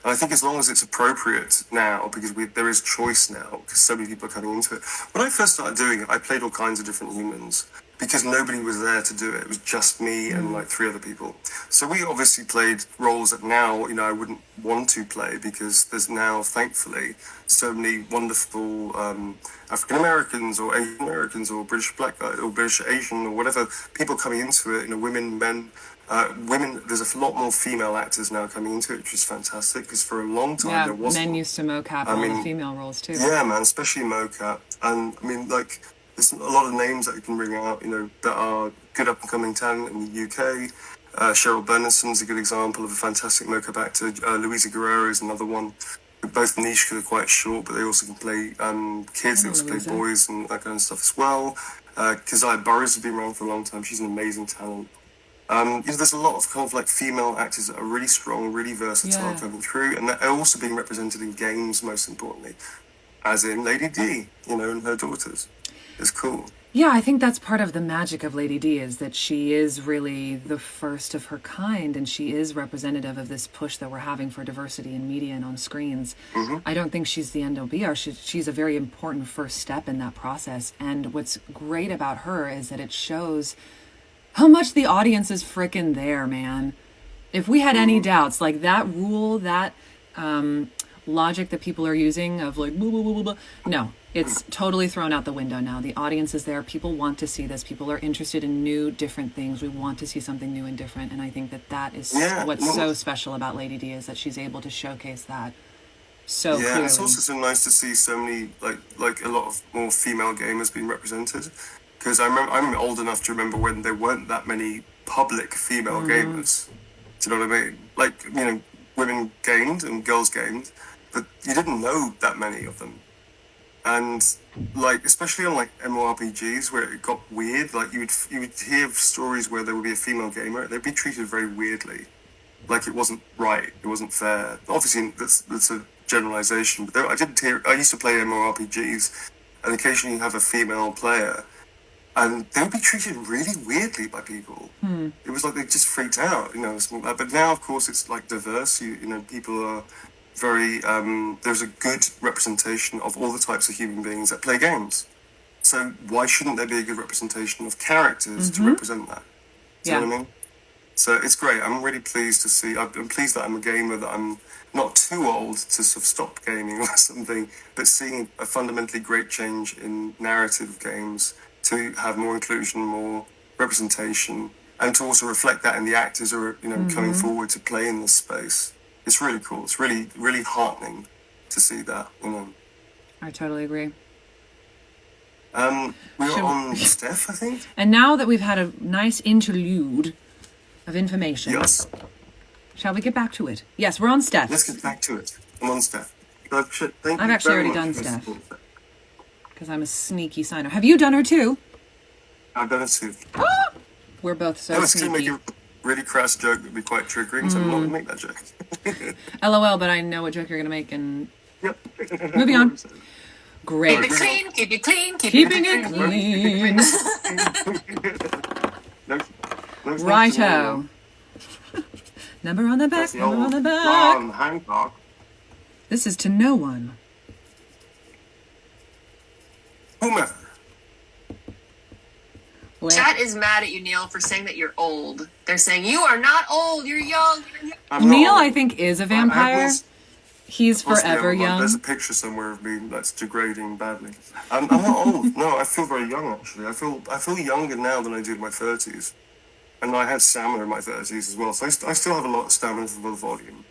And I think as long as it's appropriate now, because there is choice now, because so many people are coming into it. When I first started doing it, I played all kinds of different humans, because nobody was there to do it. It was just me and like 3 other people. So we obviously played roles that now, I wouldn't want to play, because there's now, thankfully, so many wonderful African Americans or Asian Americans or British Black guys or British Asian or whatever people coming into it. Women, men. Women, there's a lot more female actors now coming into it, which is fantastic, because for a long time there wasn't. Men used to mocap all the female roles too. Yeah, man, especially mocap. And like, there's a lot of names that you can bring out, that are good up and coming talent in the UK. Cheryl Bernardson's a good example of a fantastic mocap actor. Louisa Guerrero is another one. They're both niche because they're quite short, but they also can play kids, they also play boys and that kind of stuff as well. Keziah Burrows has been around for a long time. She's an amazing talent. There's a lot of kind of like female actors that are really strong, really versatile coming through, and they're also being represented in games, most importantly, as in Lady D, and her daughters. It's cool. Yeah, I think that's part of the magic of Lady D, is that she is really the first of her kind, and she is representative of this push that we're having for diversity in media and on screens. I don't think she's the end all be all. She's a very important first step in that process, and what's great about her is that it shows how much the audience is frickin' there, man. If we had any doubts, like that rule, that logic that people are using of like, blah, blah, blah, blah, blah. No, it's totally thrown out the window now. The audience is there. People want to see this. People are interested in new, different things. We want to see something new and different. And I think that is what's so special about Lady D, is that she's able to showcase that so clearly. It's also so nice to see so many, like a lot of more female gamers being represented. Because I'm old enough to remember when there weren't that many public female gamers. Do you know what I mean? Like, women gamed and girls gamed, but you didn't know that many of them. And like, especially on like MMORPGs where it got weird, like you would hear stories where there would be a female gamer, they'd be treated very weirdly, like it wasn't right, it wasn't fair. Obviously, that's a generalization, but I used to play MMORPGs, and occasionally you have a female player, and they would be treated really weirdly by people. It was like they just freaked out, But now, of course, it's like diverse. People are very. There's a good representation of all the types of human beings that play games. So why shouldn't there be a good representation of characters to represent that? Do you know what I mean? So it's great. I'm really pleased to see. I'm pleased that I'm a gamer, that I'm not too old to sort of stop gaming or something, but seeing a fundamentally great change in narrative of games, to have more inclusion, more representation, and to also reflect that in the actors who are, coming forward to play in this space. It's really cool. It's really, really heartening to see that, I totally agree. We're on Steph, I think. And now that we've had a nice interlude of information, yes, shall we get back to it? Yes, we're on Steph. Let's get back to it. I'm on Steph. I've actually already done Steph. Because I'm a sneaky signer. Have you done her too? I've done it too. We're both so I was sneaky. going to make a really crass joke that would be quite triggering, so I'm not going to make that joke. LOL, but I know what joke you're going to make, and Yep. moving on. Great. Keep it clean, keep it clean, Keeping it clean. No, Righto. Number on the back, number on the back. Hancock. This is to no one. Whomever. Well, Chat is mad at you, Neil, for saying that you're old. They're saying you are not old. You're young. Neil, I think, is a vampire. He's forever young. There's a picture somewhere of me that's degrading badly. I'm not old. No, I feel very young actually. I feel younger now than I did in my 30s, and I had stamina in my 30s as well. So I still have a lot of stamina for the volume.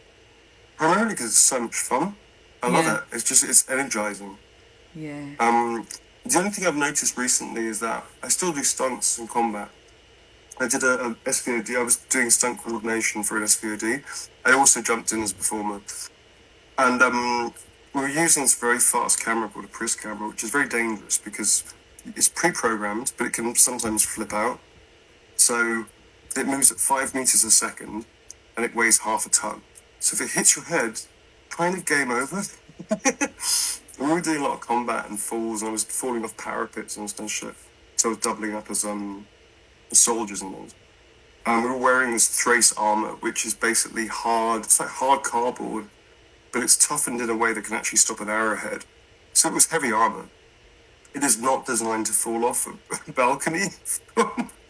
Primarily because it's so much fun. I love it. It's energizing. Yeah. The only thing I've noticed recently is that I still do stunts in combat. I did a SVOD. I was doing stunt coordination for an SVOD. I also jumped in as a performer. And we were using this very fast camera called a Pris camera, which is very dangerous because it's pre-programmed, but it can sometimes flip out. So it moves at 5 meters a second, and it weighs half a ton. So if it hits your head, kind of game over. And we were doing a lot of combat and falls, and I was falling off parapets and stuff shit. So I was doubling up as soldiers and things. We were wearing this Thrace armor, which is basically hard. It's like hard cardboard, but it's toughened in a way that can actually stop an arrowhead. So it was heavy armor. It is not designed to fall off a balcony.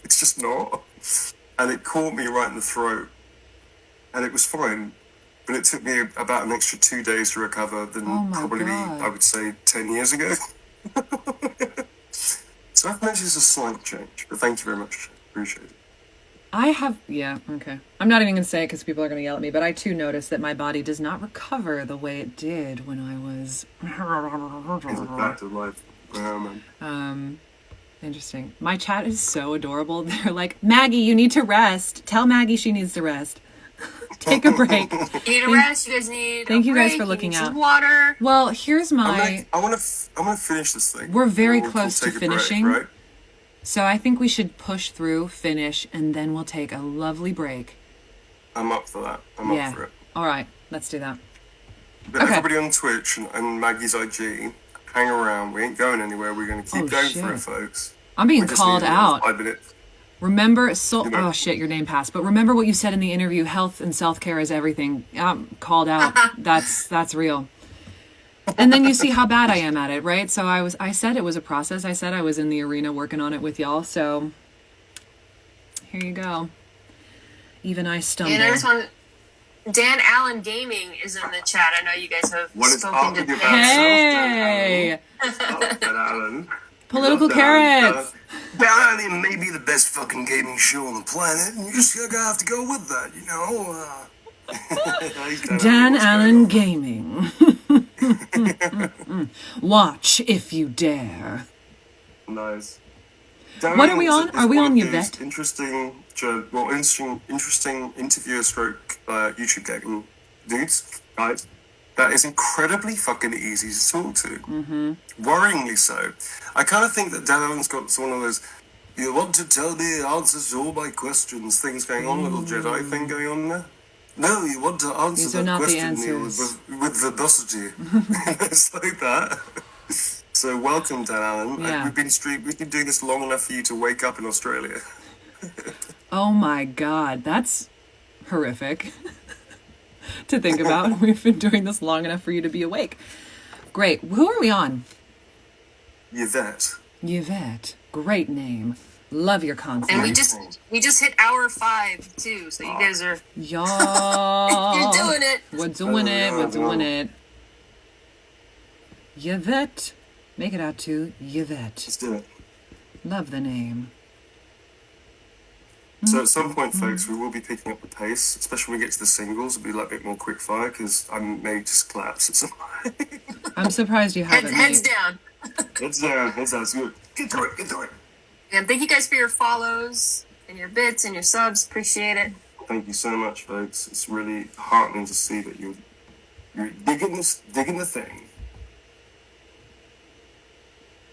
It's just not. And it caught me right in the throat. And it was fine. But it took me about an extra 2 days to recover than Oh my probably, God. I would say, 10 years ago. So I've noticed a slight change. But thank you very much. Appreciate it. Okay. I'm not even going to say it because people are going to yell at me, but I too noticed that my body does not recover the way it did when I was... It's a fact of life. Interesting. My chat is so adorable. They're like, Maggie, you need to rest. Tell Maggie she needs to rest. Take a break. You need a rest. You guys need. Thank a you guys break, for looking you need out. some water. Well, here's my... I want to finish this thing. We're very We'll close to take a break, finishing. right? So I think we should push through, finish, and then we'll take a lovely break. I'm up for that. I'm up for it. All right. Let's do that. But Okay. everybody on Twitch and Maggie's IG, hang around. We ain't going anywhere. We're going to keep going for it, folks. I'm being We just called need another out. 5 minutes. Remember, You know. oh shit, your name passed. But remember what you said in the interview. Health and self-care is everything. I'm called out. That's real. And then you see how bad I am at it, right? So I said it was a process. I said I was in the arena working on it with y'all. So here you go. Even I stumble. And I just want Dan Allen Gaming is in the chat. I know you guys have What is spoken up to with your Dan. Hey, Alan. political Love that, Alan. carrots. Dan may be the best fucking gaming show on the planet, and you just gotta have to go with that, you know? Dan Allen Gaming. Watch if you dare. Nice. What are we on? Are we on Yvette? Interesting interviewer stroke YouTube gaming dudes, guys. That is incredibly fucking easy to talk to. Mm-hmm. Worryingly so. I kind of think that Dan Allen's got one of those, you want to tell me answers to all my questions things going on, little Jedi thing going on there. No, you want to answer These are that not the question, Neil, answers. with verbosity. It's like that. So welcome, Dan Allen. Yeah. We've been doing this long enough for you to wake up in Australia. Oh my God, that's horrific to think about. We've been doing this long enough for you to be awake. Great. Who are we on? Yvette. Yvette. Great name. Love your concept. And we just hit hour 5 too, so you guys are Y'all. you're doing it. We're doing it. We're doing it. Yvette. Make it out to Yvette. Let's do it. Love the name. So at some point, folks, we will be picking up the pace, especially when we get to the singles. It'll be like a bit more quick fire because I may just collapse at some point. I'm surprised you haven't. Heads made- down. Heads down. It's good. Get through it. And thank you guys for your follows and your bits and your subs. Appreciate it. Thank you so much, folks. It's really heartening to see that you're digging the thing.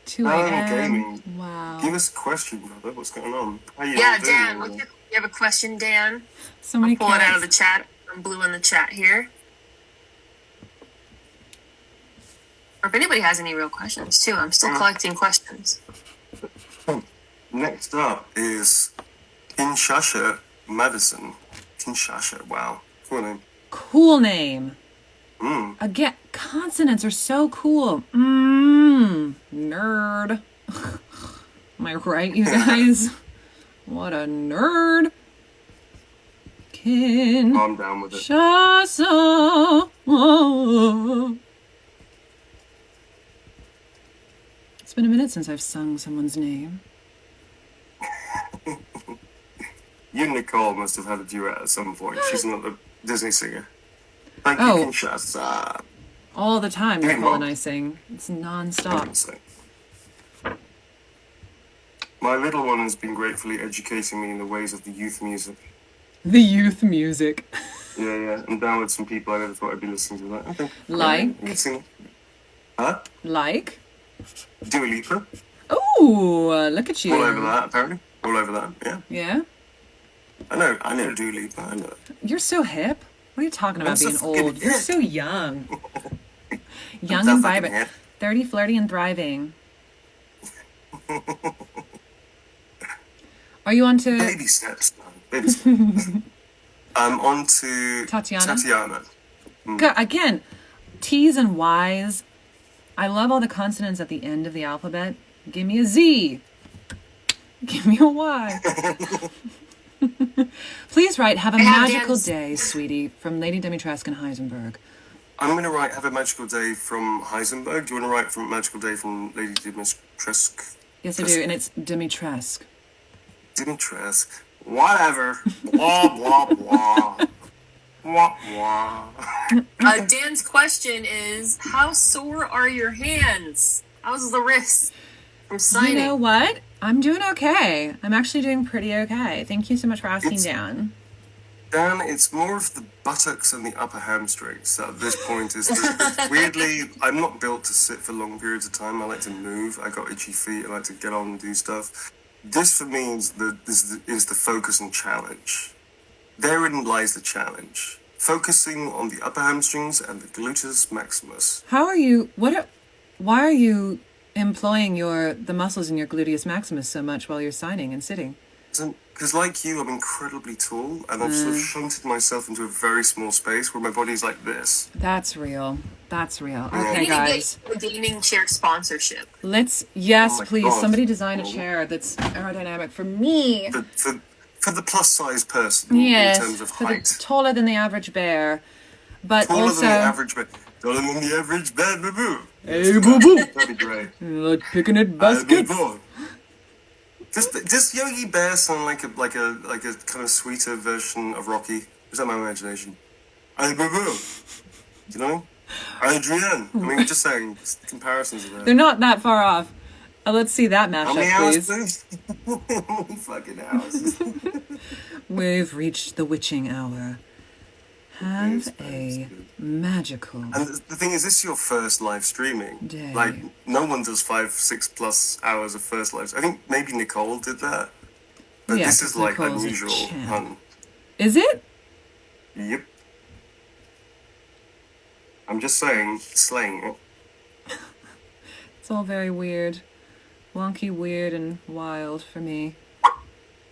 2 Alan a.m. Gaming. Wow. Give us a question, brother. What's going on? How you Yeah, all doing? Dan, you have a question, Dan? So many Pull it out of the carrots. chat. I'm blue in the chat here. Or if anybody has any real questions too, I'm still collecting questions. Next up is Kinshasa Madison. Kinshasa, wow. Cool name. Cool name. Mm. Again, consonants are so cool. Nerd. Am I right, you guys? What a nerd. I'm down with it. Kinshasa. It's been a minute since I've sung someone's name. You and Nicole must have had a duet at some point. She's another Disney singer. Thank you, Oh. Kinshasa. All the time, Hey, Nicole Mom. and I sing. It's non-stop. My little one has been gratefully educating me in the ways of the youth music. The youth music. Yeah, and download some people I never thought I'd be listening to that. I think. Like? You can sing. Huh? Like? Dua Lipa. Oh, look at you. All over that, apparently. All over that, yeah. Yeah? I know Dua Lipa, I know. You're so hip. What are you talking about I'm so being fucking old? You're hip. so young. Young so and fucking vibrant. hip. 30, flirty, and thriving. Are you on to Baby steps, man. Baby steps. I'm on to Tatiana? Tatiana. Again, T's and Y's I love all the consonants at the end of the alphabet. Give me a Z. Give me a Y. Please write, have a magical day, sweetie, from Lady Dimitrescu and Heisenberg. I'm going to write, have a magical day from Heisenberg. Do you want to write from magical day from Lady Dimitrescu? Yes, I do, and it's Dimitrescu. Dimitrescu. Whatever. Blah, blah, blah. Wah, wah. Dan's question is, how sore are your hands? How's the wrist from signing? You know what? I'm doing okay. I'm actually doing pretty okay. Thank you so much for asking, Dan. Dan, it's more of the buttocks and the upper hamstrings. So at this point, weirdly, I'm not built to sit for long periods of time. I like to move. I got itchy feet. I like to get on and do stuff. This for me is the focus and challenge. Therein lies the challenge. Focusing on the upper hamstrings and the gluteus maximus. Why are you employing the muscles in your gluteus maximus so much while you're signing and sitting? Because like you, I'm incredibly tall, and I've sort of shunted myself into a very small space where my body's like this. That's real. Okay, we need guys. to get a gaming chair sponsorship. Please, God. somebody design a chair that's aerodynamic for me. For the plus size person, Yes, in terms of height. taller than the average bear, but Taller also than the average bear. Taller than the average bear, boo-boo. Hey, boo-boo. That'd be great. Like picnic baskets. Does Yogi Bear sound like a kind of sweeter version of Rocky? Is that my imagination? Hey, boo-boo. You know? Adrian. I mean, just saying, comparisons are there. They're not that far off. Let's see that How many mashup, hours, please. please? How many fucking hours? We've reached the witching hour. Have a magical And the thing is, this is your first live streaming. day. Like, no one does 5-6+ hours of first live. I think maybe Nicole did that. But Yeah, this is 'cause like Nicole's a unusual. champ. Is it? Yep. I'm just saying, slaying it. It's all very weird. Wonky, weird, and wild for me.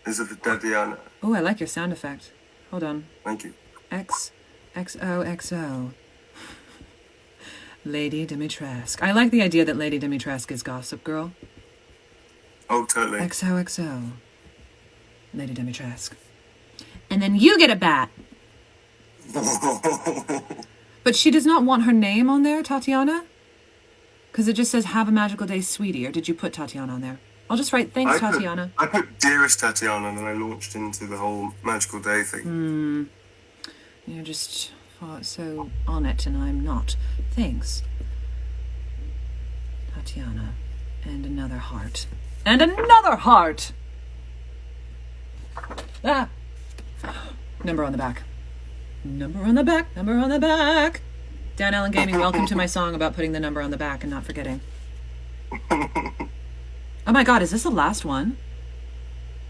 Is it the Dediana? Oh, I like your sound effect. Hold on. Thank you. XOXO. Lady Dimitrescu. I like the idea that Lady Dimitrescu is Gossip Girl. Oh, totally. XOXO. Lady Dimitrescu. And then you get a bat. But she does not want her name on there, Tatiana? Because it just says, have a magical day, sweetie. Or did you put Tatiana on there? I'll just write, thanks, Tatiana. I put Dearest Tatiana, and then I launched into the whole magical day thing. You're just so on it, and I'm not. Thanks. Tatiana. And another heart. And another heart! Ah! Number on the back. Number on the back, number on the back. Dan Allen Gaming, welcome to my song about putting the number on the back and not forgetting. Oh my god, is this the last one?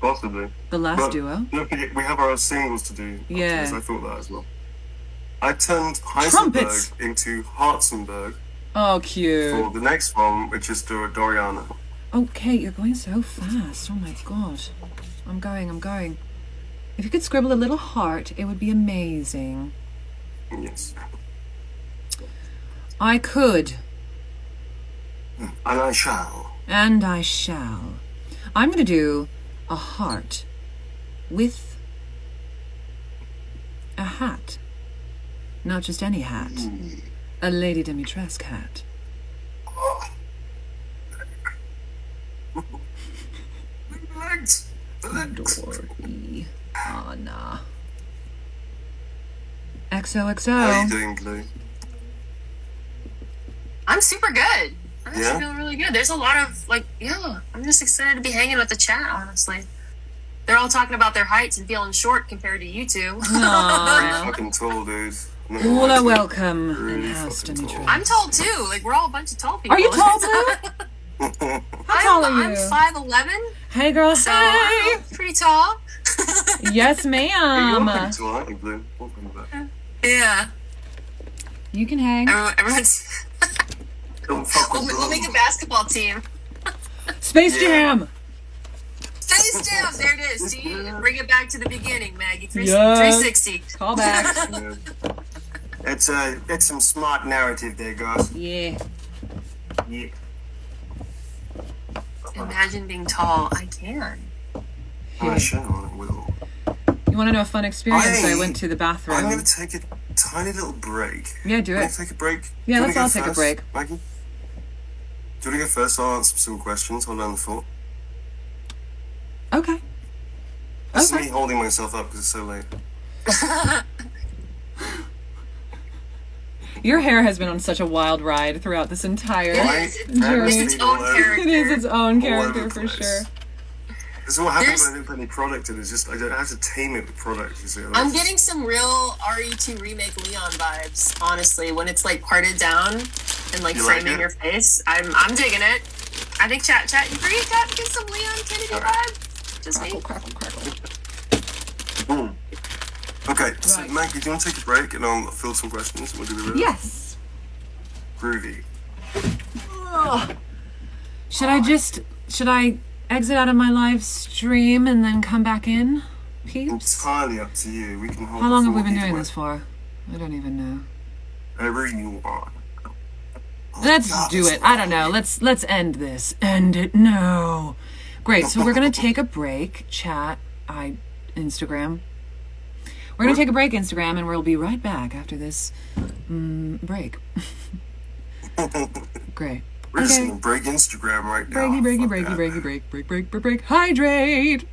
Possibly. The last But duo? don't forget, we have our singles to do. Yeah. afterwards. I thought that as well. I turned Heisenberg Trumpets! into Hartzenberg Oh, cute. for the next one, which is Doriana. Oh, Kate, you're going so fast. Oh my god. I'm going. If you could scribble a little heart, it would be amazing. Yes. I could. And I shall. And I shall. I'm going to do a heart with a hat. Not just any hat. A Lady Dimitrescu hat. Legs. The legs. Dorky. Anna. How are you XOXO. doing, Blue? I'm super good. I'm Yeah? actually feeling really good. There's a lot of, I'm just excited to be hanging with the chat, honestly. They're all talking about their heights and feeling short compared to you two. Pretty fucking tall, dude. I'm not gonna All lie are to you. welcome in Really House fucking tall. Dimitrescu. I'm tall too. We're all a bunch of tall people. Are you tall, Blue? How tall are I'm you? 5'11", Hey, girl. so Hey. I'm pretty tall. Yes, You're ma'am. pretty tall, aren't you, Blue? Welcome back. Yeah. You can hang. Everyone's... Don't fuck with We'll make a Blue. basketball team. Space Jam. Space Jam! There it is. See? Bring it back to the beginning, Maggie. Yes. 360. Call back. Yeah. It's some smart narrative there, guys. Yeah. Yeah. Imagine being tall. I can. I shall. I will. You want to know a fun experience? I went to the bathroom. I'm going to take a tiny little break. Yeah, do it. Take a break. Yeah, let's all take a break. Maggie? Do you want to go first? I'll answer some questions. Hold on the thought. Okay. This is me holding myself up because it's so late. Your hair has been on such a wild ride throughout this entire journey. It's its own character. It is its own character for sure. This is what happens when I didn't put any product in. It's just I have to tame it with product. You see, I'm getting some real RE2 remake Leon vibes. Honestly, when it's like parted down and like framing your face, I'm digging it. I think chat, you agree? Chat, get some Leon Kennedy vibe. Just me. Crackle. Boom. Okay, so Right. Maggie, do you want to take a break and I'll fill some questions and we'll do the rest? Yes. Groovy. Ugh. Should I exit out of my live stream and then come back in, peeps? Entirely up to you. We can hold How long have we the been thought doing either this for? I don't even know. way. Wherever you are. Let's God, do this it. I don't know. Let's end this. End it. No. Great. So we're gonna take a break. Chat. Instagram. We're gonna take a break, Instagram, and we'll be right back after this break. Great. We're just gonna break Instagram right now. Break. Hydrate.